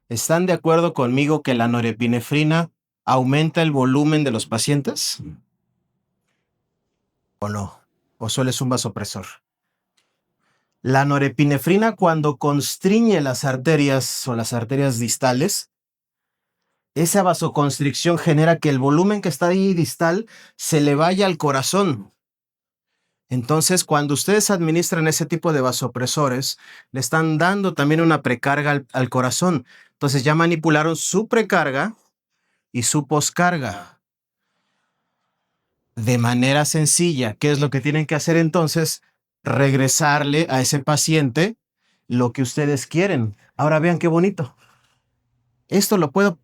¿están de acuerdo conmigo que la norepinefrina aumenta el volumen de los pacientes? ¿O no? ¿O solo es un vasopresor? La norepinefrina, cuando constriñe las arterias o las arterias distales, esa vasoconstricción genera que el volumen que está ahí distal se le vaya al corazón. Entonces, cuando ustedes administran ese tipo de vasopresores, le están dando también una precarga al corazón. Entonces ya manipularon su precarga y su poscarga. De manera sencilla, ¿qué es lo que tienen que hacer entonces? Regresarle a ese paciente lo que ustedes quieren. Ahora vean qué bonito. Esto lo puedo,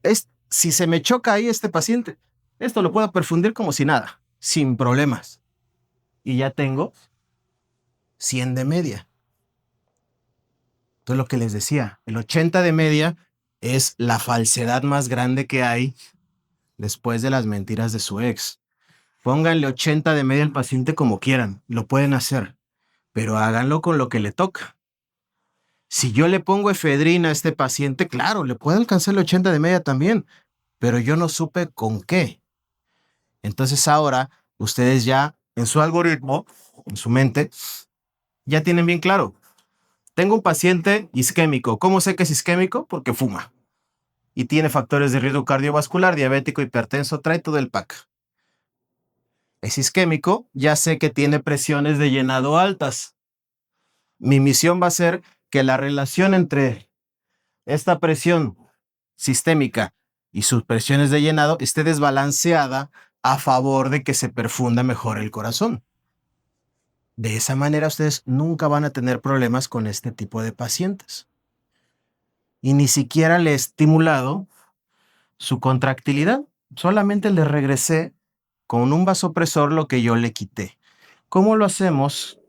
si se me choca ahí este paciente, esto lo puedo perfundir como si nada, sin problemas. Y ya tengo 100 de media. Entonces lo que les decía, el 80 de media es la falsedad más grande que hay después de las mentiras de su ex. Pónganle 80 de media al paciente como quieran, lo pueden hacer, pero háganlo con lo que le toca. Si yo le pongo efedrina a este paciente, claro, le puede alcanzar el 80 de media también, pero yo no supe con qué. Entonces ahora ustedes ya en su algoritmo, en su mente, ya tienen bien claro. Tengo un paciente isquémico. ¿Cómo sé que es isquémico? Porque fuma. Y tiene factores de riesgo cardiovascular, diabético, hipertenso, trae todo el pack. Es isquémico, ya sé que tiene presiones de llenado altas. Mi misión va a ser que la relación entre esta presión sistémica y sus presiones de llenado esté desbalanceada a favor de que se perfunda mejor el corazón. De esa manera ustedes nunca van a tener problemas con este tipo de pacientes. Y ni siquiera le he estimulado su contractilidad. Solamente le regresé con un vasopresor lo que yo le quité. ¿Cómo lo hacemos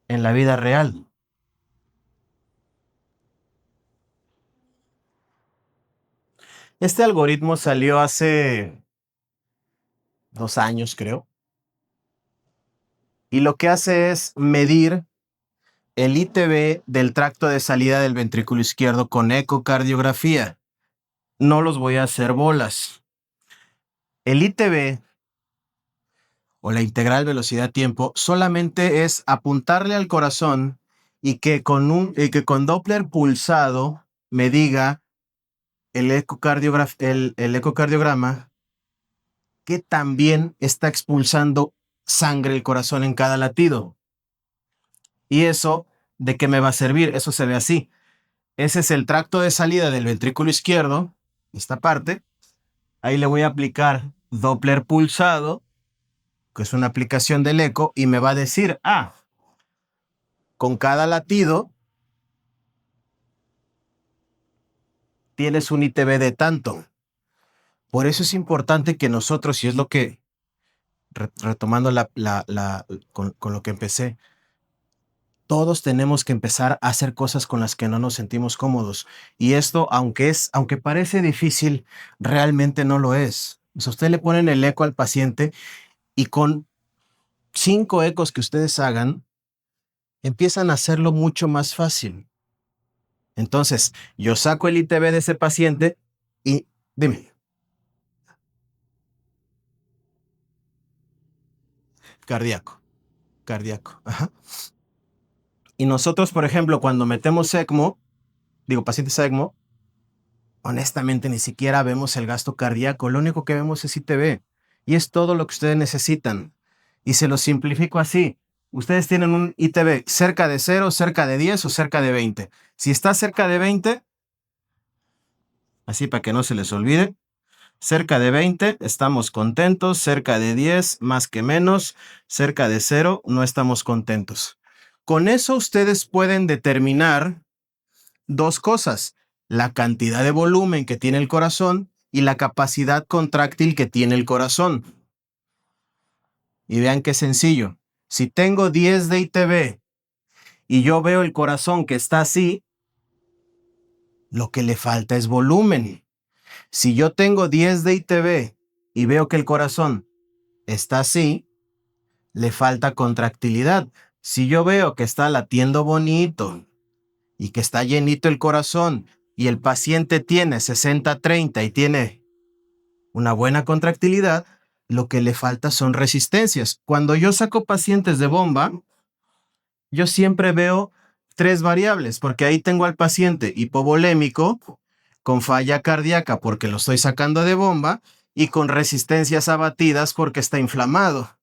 en la vida real? Este algoritmo salió hace 2 años, creo. Y lo que hace es medir el ITB del tracto de salida del ventrículo izquierdo con ecocardiografía. No los voy a hacer bolas. El ITB o la integral velocidad-tiempo solamente es apuntarle al corazón y que con Doppler pulsado me diga el ecocardiograma que también está expulsando sangre el corazón en cada latido. ¿Y eso de qué me va a servir? Eso se ve así. Ese es el tracto de salida del ventrículo izquierdo, esta parte. Ahí le voy a aplicar Doppler pulsado que es una aplicación del eco, y me va a decir, con cada latido tienes un ITB de tanto. Por eso es importante que nosotros, y es lo que, retomando con lo que empecé, todos tenemos que empezar a hacer cosas con las que no nos sentimos cómodos. Y esto, aunque parece difícil, realmente no lo es. O sea, usted le ponen el eco al paciente y con 5 ecos que ustedes hagan, empiezan a hacerlo mucho más fácil. Entonces, yo saco el ITB de ese paciente y dime. Cardíaco. Ajá. Y nosotros, por ejemplo, cuando metemos ECMO, pacientes ECMO, honestamente ni siquiera vemos el gasto cardíaco. Lo único que vemos es ITB. Y es todo lo que ustedes necesitan. Y se lo simplifico así. Ustedes tienen un ITB cerca de 0, cerca de 10 o cerca de 20. Si está cerca de 20, así para que no se les olvide, cerca de 20 estamos contentos, cerca de 10 más que menos, cerca de 0 no estamos contentos. Con eso ustedes pueden determinar 2 cosas, la cantidad de volumen que tiene el corazón y la capacidad contráctil que tiene el corazón. Y vean qué sencillo. Si tengo 10 de ITB y yo veo el corazón que está así, lo que le falta es volumen. Si yo tengo 10 de ITB y veo que el corazón está así, le falta contractilidad. Si yo veo que está latiendo bonito y que está llenito el corazón y el paciente tiene 60-30 y tiene una buena contractilidad, lo que le falta son resistencias. Cuando yo saco pacientes de bomba, yo siempre veo 3 variables, porque ahí tengo al paciente hipovolémico con falla cardíaca porque lo estoy sacando de bomba y con resistencias abatidas porque está inflamado.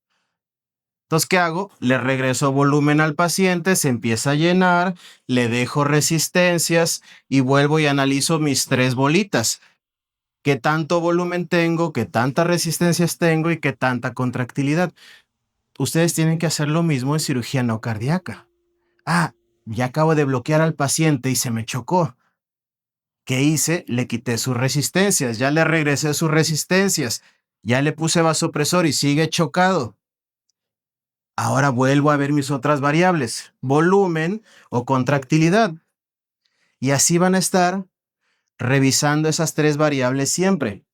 Entonces, ¿qué hago? Le regreso volumen al paciente, se empieza a llenar, le dejo resistencias y vuelvo y analizo mis 3 bolitas. ¿Qué tanto volumen tengo? ¿Qué tantas resistencias tengo? ¿Y qué tanta contractilidad? Ustedes tienen que hacer lo mismo en cirugía no cardíaca. Ya acabo de bloquear al paciente y se me chocó. ¿Qué hice? Le quité sus resistencias, ya le regresé sus resistencias, ya le puse vasopresor y sigue chocado. Ahora vuelvo a ver mis otras variables, volumen o contractilidad. Y así van a estar revisando esas 3 variables siempre.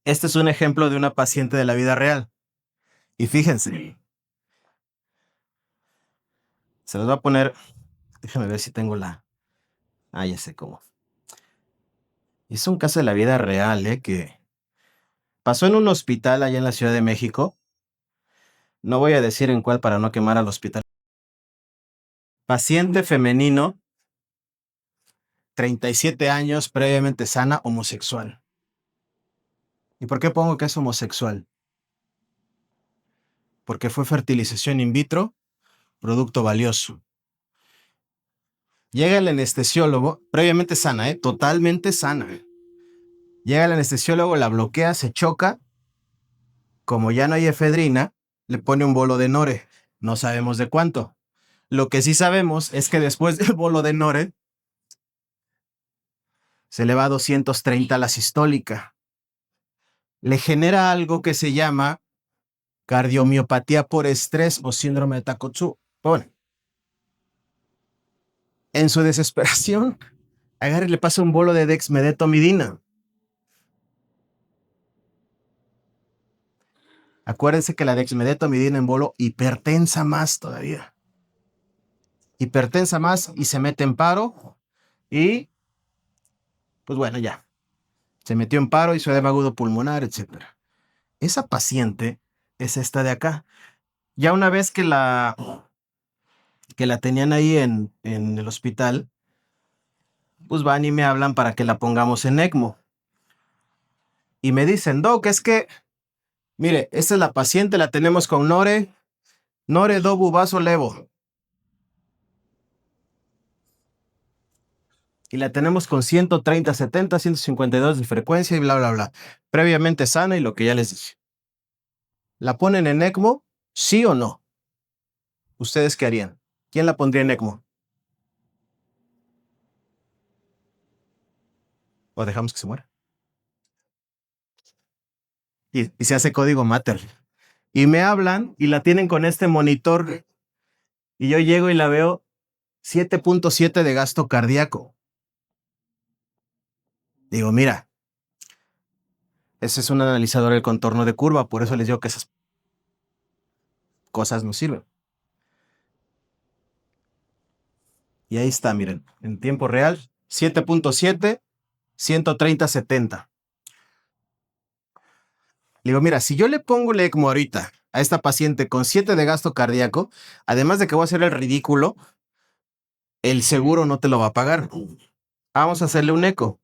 Este es un ejemplo de una paciente de la vida real. Y fíjense, se los voy a poner, déjame ver si tengo ya sé cómo. Es un caso de la vida real, que pasó en un hospital allá en la Ciudad de México. No voy a decir en cuál para no quemar al hospital. Paciente femenino, 37 años, previamente sana, homosexual. ¿Y por qué pongo que es homosexual? Porque fue fertilización in vitro, producto valioso. Llega el anestesiólogo, previamente sana, totalmente sana. Llega el anestesiólogo, la bloquea, se choca. Como ya no hay efedrina, le pone un bolo de Nore. No sabemos de cuánto. Lo que sí sabemos es que después del bolo de Nore, se le va a 230 la sistólica. Le genera algo que se llama cardiomiopatía por estrés o síndrome de Takotsu. Bueno, en su desesperación, agarra y le pasa un bolo de dexmedetomidina. Acuérdense que la dexmedetomidina en bolo hipertensa más todavía. Hipertensa más y se mete en paro y, pues bueno, ya. Se metió en paro, hizo edema agudo pulmonar, etc. Esa paciente es esta de acá. Ya una vez que la tenían ahí en el hospital, pues van y me hablan para que la pongamos en ECMO. Y me dicen, Doc, es que, mire, esta es la paciente, la tenemos con Nore Dobu Vaso Levo. Y la tenemos con 130, 70, 152 de frecuencia y bla, bla, bla. Previamente sana y lo que ya les dije. ¿La ponen en ECMO? ¿Sí o no? ¿Ustedes qué harían? ¿Quién la pondría en ECMO? ¿O dejamos que se muera? Y se hace código Mater. Y me hablan y la tienen con este monitor. Y yo llego y la veo 7.7 de gasto cardíaco. Digo, mira, ese es un analizador del contorno de curva, por eso les digo que esas cosas no sirven. Y ahí está, miren, en tiempo real, 7.7, 130/70. Le digo, mira, si yo le pongo el ECMO ahorita a esta paciente con 7 de gasto cardíaco, además de que voy a hacer el ridículo, el seguro no te lo va a pagar. Vamos a hacerle un eco.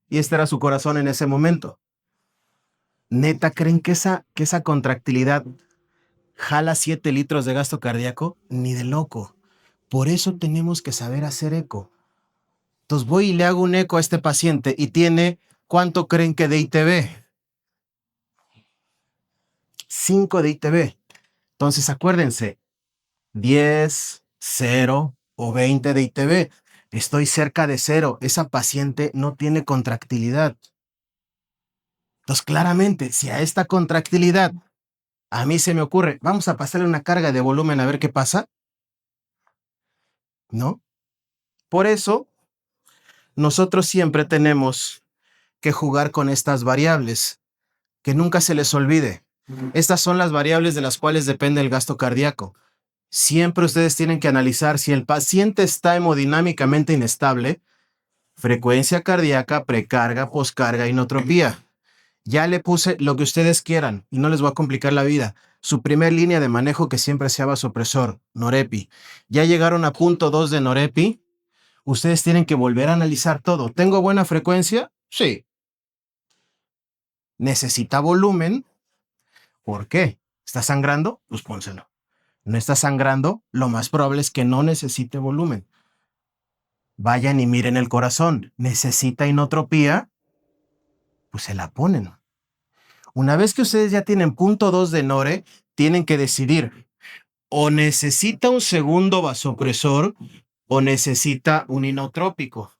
Y este era su corazón en ese momento. ¿Neta creen que esa contractilidad jala 7 litros de gasto cardíaco? Ni de loco. Por eso tenemos que saber hacer eco. Entonces voy y le hago un eco a este paciente y tiene, ¿cuánto creen que de ITB? 5 de ITB. Entonces acuérdense, 10, 0 o 20 de ITB. Estoy cerca de 0. Esa paciente no tiene contractilidad. Entonces, claramente, si a esta contractilidad a mí se me ocurre, vamos a pasarle una carga de volumen a ver qué pasa, ¿no? Por eso, nosotros siempre tenemos que jugar con estas variables, que nunca se les olvide. Estas son las variables de las cuales depende el gasto cardíaco. Siempre ustedes tienen que analizar si el paciente está hemodinámicamente inestable, frecuencia cardíaca, precarga, poscarga, inotropía. Ya le puse lo que ustedes quieran y no les voy a complicar la vida. Su primer línea de manejo que siempre sea vasopresor, Norepi. Ya llegaron a 0.2 de Norepi. Ustedes tienen que volver a analizar todo. ¿Tengo buena frecuencia? Sí. ¿Necesita volumen? ¿Por qué? ¿Está sangrando? Pues pónselo. ¿No está sangrando? Lo más probable es que no necesite volumen. Vayan y miren el corazón. ¿Necesita inotropía? Pues se la ponen. Una vez que ustedes ya tienen 0.2 de Nore, tienen que decidir o necesita un segundo vasopresor o necesita un inotrópico.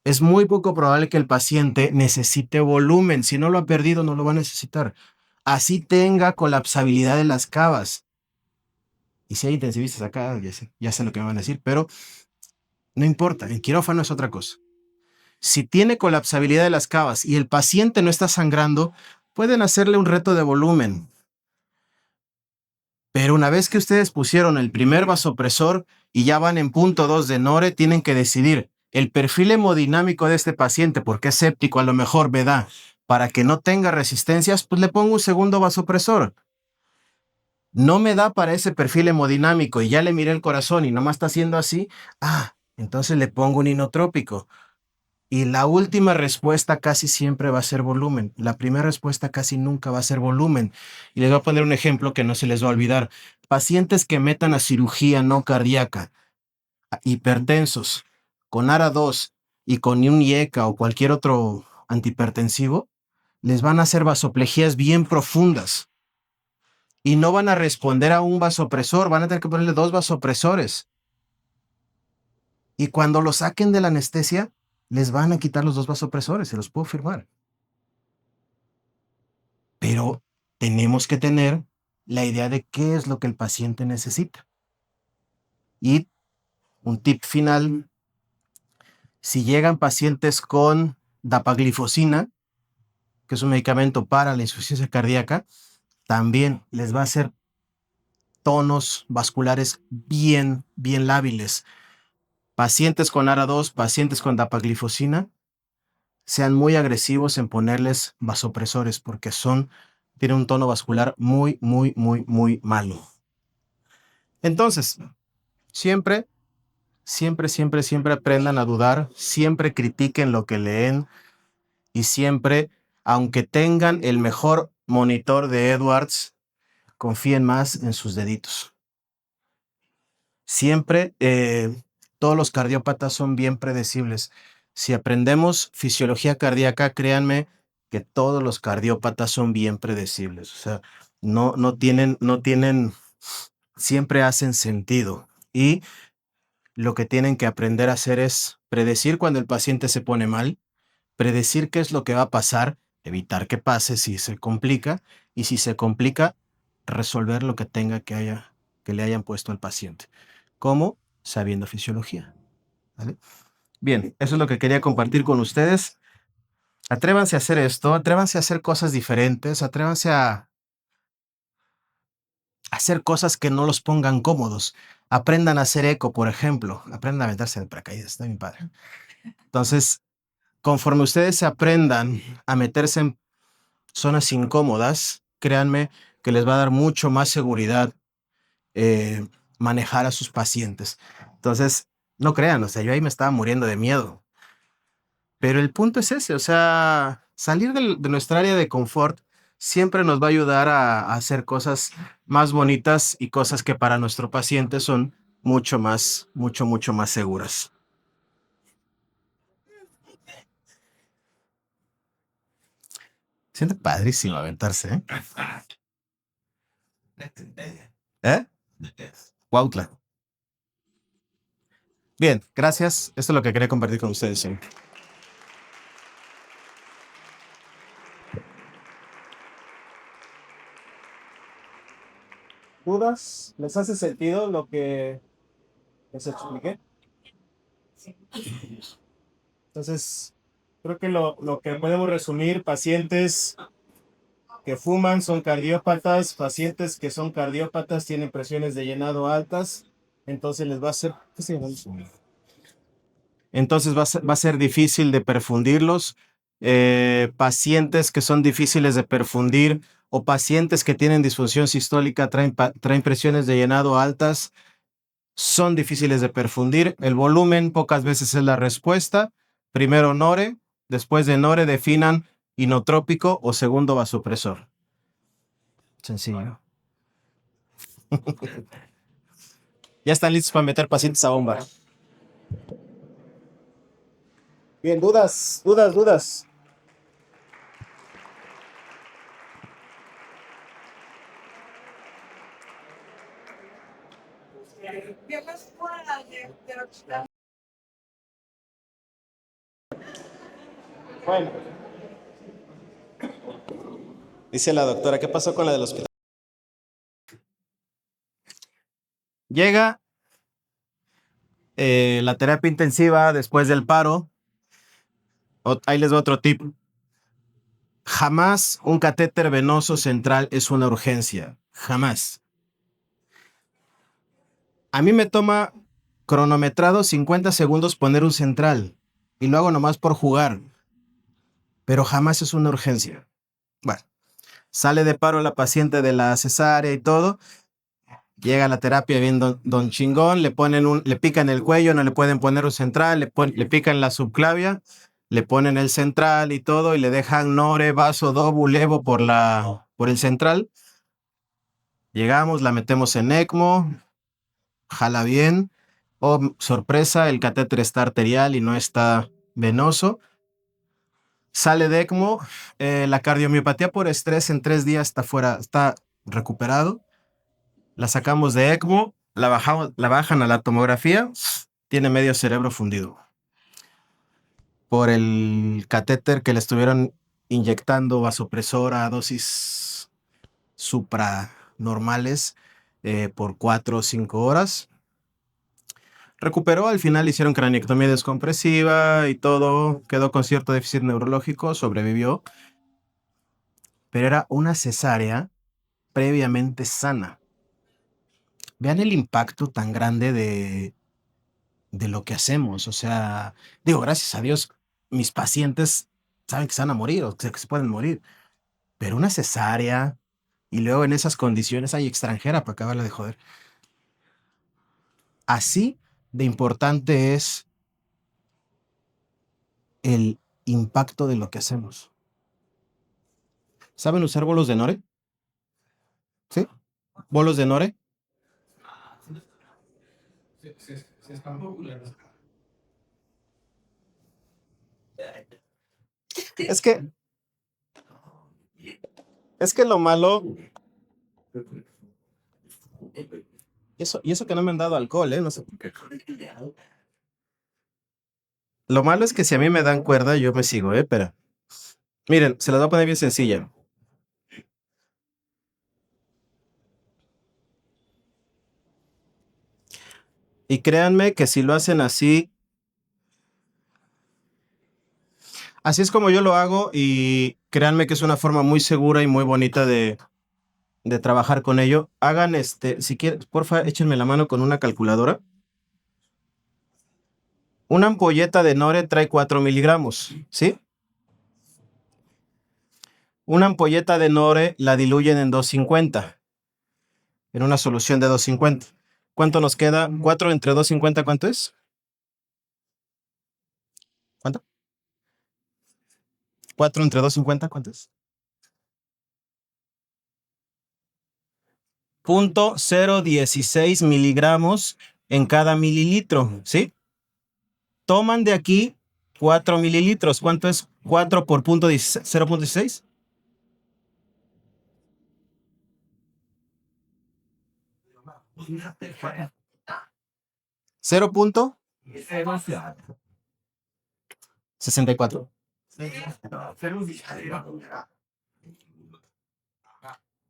Es muy poco probable que el paciente necesite volumen. Si no lo ha perdido, no lo va a necesitar. Así tenga colapsabilidad de las cavas. Y si hay intensivistas acá, ya sé lo que me van a decir, pero no importa, el quirófano es otra cosa. Si tiene colapsabilidad de las cavas y el paciente no está sangrando, pueden hacerle un reto de volumen. Pero una vez que ustedes pusieron el primer vasopresor y ya van en 0.2 de Nore, tienen que decidir el perfil hemodinámico de este paciente, porque es séptico, a lo mejor me da, para que no tenga resistencias, pues le pongo un segundo vasopresor. No me da para ese perfil hemodinámico y ya le miré el corazón y nomás está haciendo así, entonces le pongo un inotrópico. Y la última respuesta casi siempre va a ser volumen. La primera respuesta casi nunca va a ser volumen. Y les voy a poner un ejemplo que no se les va a olvidar. Pacientes que metan a cirugía no cardíaca, hipertensos, con ARA2 y con un IECA o cualquier otro antihipertensivo, les van a hacer vasoplejías bien profundas. Y no van a responder a un vasopresor, van a tener que ponerle 2 vasopresores. Y cuando lo saquen de la anestesia, les van a quitar los 2 vasopresores, se los puedo firmar. Pero tenemos que tener la idea de qué es lo que el paciente necesita. Y un tip final, si llegan pacientes con dapaglifosina, que es un medicamento para la insuficiencia cardíaca, también les va a hacer tonos vasculares bien lábiles. Pacientes con ARA2, pacientes con dapaglifosina, sean muy agresivos en ponerles vasopresores porque tienen un tono vascular muy malo. Entonces, siempre aprendan a dudar, siempre critiquen lo que leen y siempre, aunque tengan el mejor monitor de Edwards, confíen más en sus deditos. Siempre, todos los cardiópatas son bien predecibles. Si aprendemos fisiología cardíaca, créanme que todos los cardiópatas son bien predecibles. O sea, no tienen, siempre hacen sentido. Y lo que tienen que aprender a hacer es predecir cuando el paciente se pone mal, predecir qué es lo que va a pasar, evitar que pase si se complica, y si se complica, resolver lo que que le hayan puesto al paciente. ¿Cómo? Sabiendo fisiología. ¿Vale? Bien, eso es lo que quería compartir con ustedes. Atrévanse a hacer esto, atrévanse a hacer cosas diferentes, atrévanse a hacer cosas que no los pongan cómodos. Aprendan a hacer eco, por ejemplo. Aprendan a aventarse de paracaídas, está bien padre. Entonces, conforme ustedes se aprendan a meterse en zonas incómodas, créanme que les va a dar mucho más seguridad eh, manejar a sus pacientes. Entonces, no crean, o sea, yo ahí me estaba muriendo de miedo. Pero el punto es ese, o sea, salir de nuestra área de confort siempre nos va a ayudar a hacer cosas más bonitas y cosas que para nuestro paciente son mucho más seguras. Siente padrísimo aventarse, ¿eh? ¿Eh? Cuautla. Bien, gracias. Esto es lo que quería compartir con ustedes. Sí. ¿Dudas? ¿Les hace sentido lo que les expliqué? Entonces, creo que lo que podemos resumir, pacientes que fuman son cardiópatas, pacientes que son cardiópatas tienen presiones de llenado altas, entonces les va a ser, entonces va a ser difícil de perfundirlos. Pacientes que son difíciles de perfundir o pacientes que tienen disfunción sistólica traen presiones de llenado altas, son difíciles de perfundir. El volumen pocas veces es la respuesta. Primero Nore, después de Nore definan inotrópico o segundo vasopresor. Sencillo. Ya están listos para meter pacientes a bomba. Bien, dudas. Bueno, dice la doctora, ¿qué pasó con la del hospital? Llega la terapia intensiva después del paro. Ahí les va otro tip. Jamás un catéter venoso central es una urgencia. Jamás. A mí me toma cronometrado 50 segundos poner un central y lo hago nomás por jugar, pero jamás es una urgencia. Bueno, sale de paro la paciente de la cesárea y todo. Llega a la terapia bien don chingón, le pican el cuello, no le pueden poner un central, le pican la subclavia, le ponen el central y todo, y le dejan Nore, vaso, do, bulevo por el central. Llegamos, la metemos en ECMO, jala bien. Oh, sorpresa, el catéter está arterial y no está venoso. Sale de ECMO, la cardiomiopatía por estrés en 3 días está fuera, está recuperado. La sacamos de ECMO, la bajan a la tomografía, tiene medio cerebro fundido por el catéter que le estuvieron inyectando vasopresora a dosis supranormales por 4 o 5 horas. Recuperó, al final le hicieron craniectomía descompresiva y todo, quedó con cierto déficit neurológico, sobrevivió, pero era una cesárea previamente sana. Vean el impacto tan grande de lo que hacemos. O sea, digo, gracias a Dios, mis pacientes saben que se van a morir o que se pueden morir, pero una cesárea y luego en esas condiciones hay extranjera para acabarla de joder. Así de importante es el impacto de lo que hacemos. ¿Saben usar bolos de Nore? ¿Sí? ¿Bolos de Nore? Es que, es que lo malo Y eso que no me han dado alcohol, ¿eh? No sé por qué. Lo malo es que si a mí me dan cuerda, yo me sigo, ¿eh? Pero, miren, se las voy a poner bien sencilla. Y créanme que si lo hacen así, así es como yo lo hago y créanme que es una forma muy segura y muy bonita de trabajar con ello. Hagan si quieren, porfa, échenme la mano con una calculadora. Una ampolleta de Nore trae 4 miligramos, ¿sí? Una ampolleta de Nore la diluyen en 250, en una solución de 250. ¿Cuánto nos queda? 4 entre 250, ¿cuánto es? ¿Cuánto? 4 entre 250, ¿cuánto es? 0.016 miligramos en cada mililitro, ¿sí? Toman de aquí 4 mililitros. ¿Cuánto es 4 por 0.16? 0.64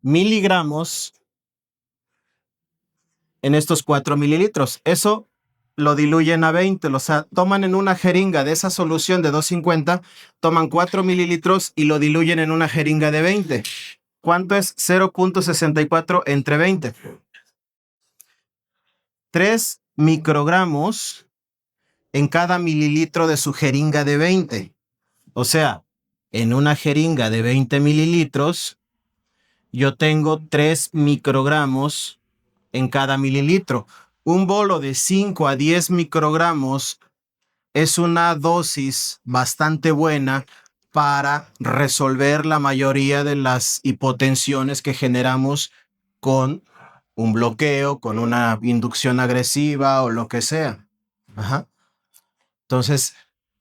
miligramos en estos 4 mililitros. Eso lo diluyen a 20, o sea, toman en una jeringa de esa solución de 250, toman 4 mililitros y lo diluyen en una jeringa de 20. ¿Cuánto es 0.64 entre 20? 3 microgramos en cada mililitro de su jeringa de 20. O sea, en una jeringa de 20 mililitros, yo tengo 3 microgramos en cada mililitro. Un bolo de 5 a 10 microgramos es una dosis bastante buena para resolver la mayoría de las hipotensiones que generamos con un bloqueo, con una inducción agresiva o lo que sea. Ajá. Entonces,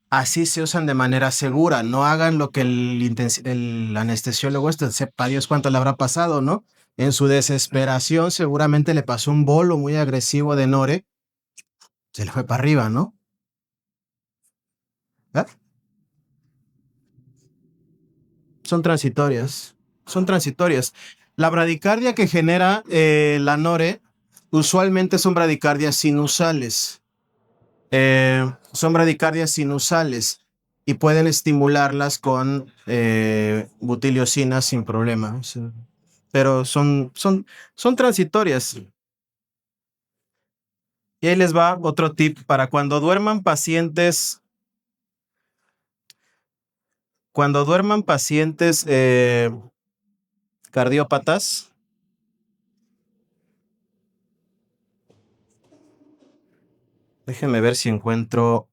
así se usan de manera segura. No hagan lo que el anestesiólogo sepa Dios cuánto le habrá pasado, ¿no? En su desesperación seguramente le pasó un bolo muy agresivo de Nore. Se le fue para arriba, ¿no? ¿Ah? Son transitorias. Son transitorias. La bradicardia que genera la Nore usualmente son bradicardias sinusales. Son bradicardias sinusales y pueden estimularlas con butiliocina sin problema. O sea, pero son transitorias. Y ahí les va otro tip para cuando duerman pacientes. Cuando duerman pacientes cardiópatas, déjenme ver si encuentro.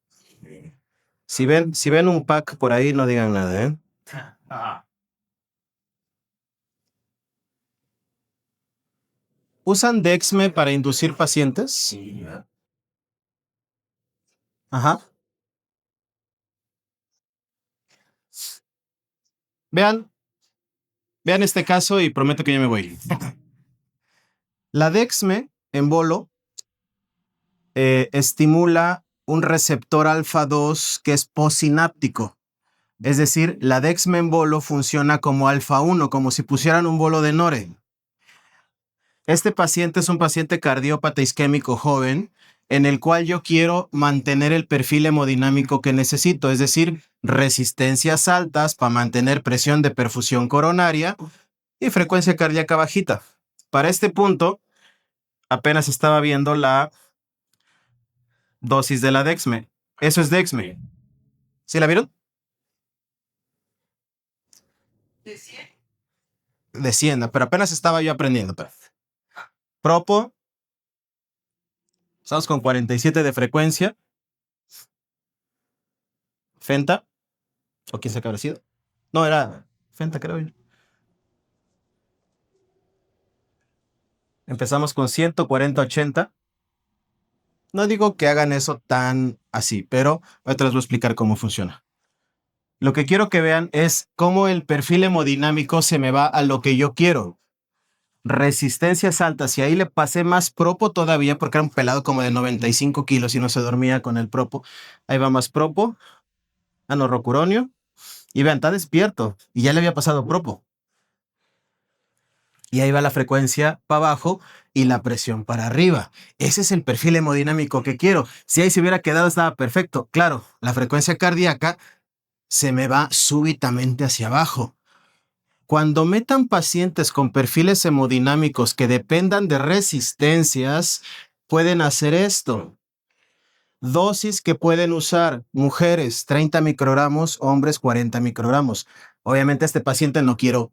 Si ven un pack por ahí, no digan nada, ¿eh? ¿Usan Dexme para inducir pacientes? Ajá. Vean este caso y prometo que yo me voy. La Dexme en bolo estimula un receptor alfa 2 que es postsináptico. Es decir, la Dexme en bolo funciona como alfa 1, como si pusieran un bolo de Nore. Este paciente es un paciente cardiópata isquémico joven en el cual yo quiero mantener el perfil hemodinámico que necesito, es decir, resistencias altas para mantener presión de perfusión coronaria y frecuencia cardíaca bajita. Para este punto, apenas estaba viendo la dosis de la Dexme. Eso es Dexme. ¿Sí la vieron? De 100, pero apenas estaba yo aprendiendo. Propo. Estamos con 47 de frecuencia. Fenta. ¿O quién se habrá sido? No, era Fenta, creo yo. Empezamos con 140-80. No digo que hagan eso tan así, pero ahorita les voy a explicar cómo funciona. Lo que quiero que vean es cómo el perfil hemodinámico se me va a lo que yo quiero. resistencias altas y ahí le pasé más propo todavía porque era un pelado como de 95 kilos y no se dormía con el propo. Ahí va más propo, rocuronium y vean, está despierto y ya le había pasado propo. Y ahí va la frecuencia para abajo y la presión para arriba. Ese es el perfil hemodinámico que quiero. Si ahí se hubiera quedado estaba perfecto. Claro, la frecuencia cardíaca se me va súbitamente hacia abajo. Cuando metan pacientes con perfiles hemodinámicos que dependan de resistencias, pueden hacer esto. Dosis que pueden usar mujeres 30 microgramos, hombres 40 microgramos. Obviamente este paciente no quiero,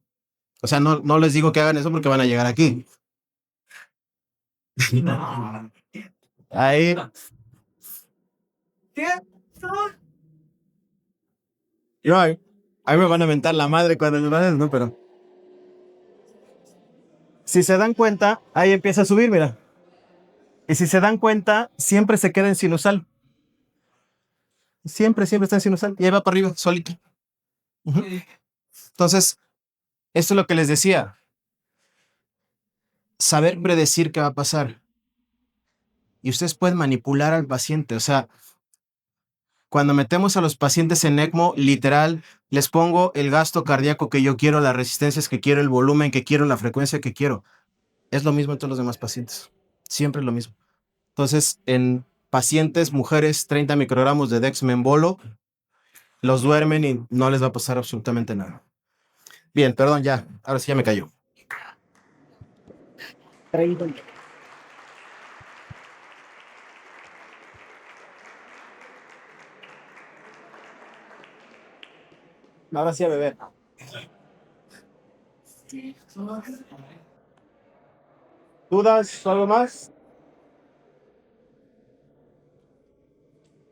o sea, no les digo que hagan eso porque van a llegar aquí. Ahí. Yo, ahí me van a mentar la madre cuando les van, no, pero si se dan cuenta, ahí empieza a subir, mira. Y si se dan cuenta, siempre se queda en sinusal. Siempre está en sinusal. Y ahí va para arriba, solito. Entonces, esto es lo que les decía. Saber predecir qué va a pasar. Y ustedes pueden manipular al paciente. O sea, cuando metemos a los pacientes en ECMO, literal, les pongo el gasto cardíaco que yo quiero, las resistencias que quiero, el volumen que quiero, la frecuencia que quiero. Es lo mismo en todos los demás pacientes. Siempre es lo mismo. Entonces, en pacientes, mujeres, 30 microgramos de dexmembolo, los duermen y no les va a pasar absolutamente nada. Bien, perdón, ya. Ahora sí ya me cayó. Ahora sí a beber. ¿Dudas o algo más?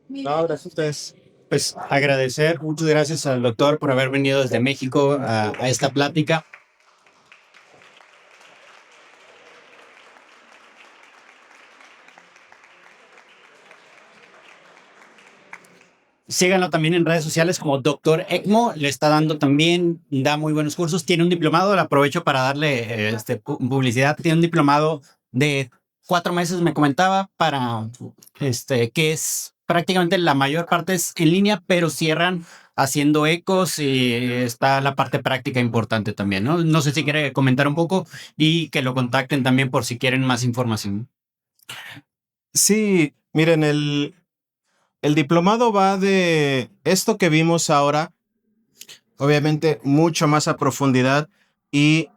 No, gracias a ustedes. Pues agradecer, muchas gracias al doctor por haber venido desde México a esta plática. Síganlo también en redes sociales como Doctor ECMO, le está dando también, da muy buenos cursos, tiene un diplomado, lo aprovecho para darle publicidad, tiene un diplomado de 4 meses, me comentaba, para que es prácticamente la mayor parte es en línea, pero cierran haciendo ecos y está la parte práctica importante también, ¿no? No sé si quiere comentar un poco y que lo contacten también por si quieren más información. Sí, miren, el diplomado va de esto que vimos ahora, obviamente mucho más a profundidad y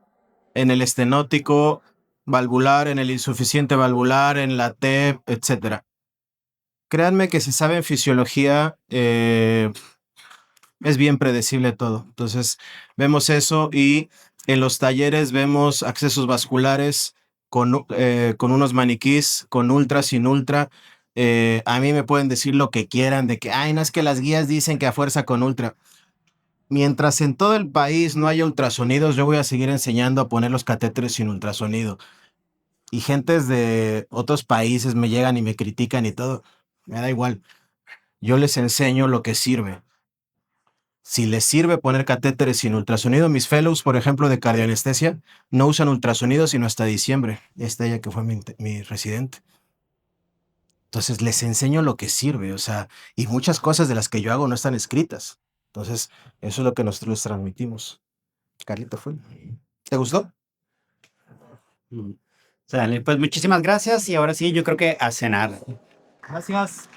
en el estenótico valvular, en el insuficiente valvular, en la TEP, etcétera. Créanme que si saben fisiología, es bien predecible todo. Entonces, vemos eso y en los talleres vemos accesos vasculares con unos maniquís, con ultra, sin ultra. A mí me pueden decir lo que quieran de que, ay, no es que las guías dicen que a fuerza con ultra. Mientras en todo el país no haya ultrasonidos, yo voy a seguir enseñando a poner los catéteres sin ultrasonido. Y gentes de otros países me llegan y me critican y todo. Me da igual. Yo les enseño lo que sirve. Si les sirve poner catéteres sin ultrasonido, mis fellows, por ejemplo, de cardioanestesia, no usan ultrasonido sino hasta diciembre. Ella que fue mi residente. Entonces les enseño lo que sirve, o sea, y muchas cosas de las que yo hago no están escritas. Entonces, eso es lo que nosotros les transmitimos. Carlito fue. ¿Te gustó? Sale, pues muchísimas gracias y ahora sí, yo creo que a cenar. Gracias.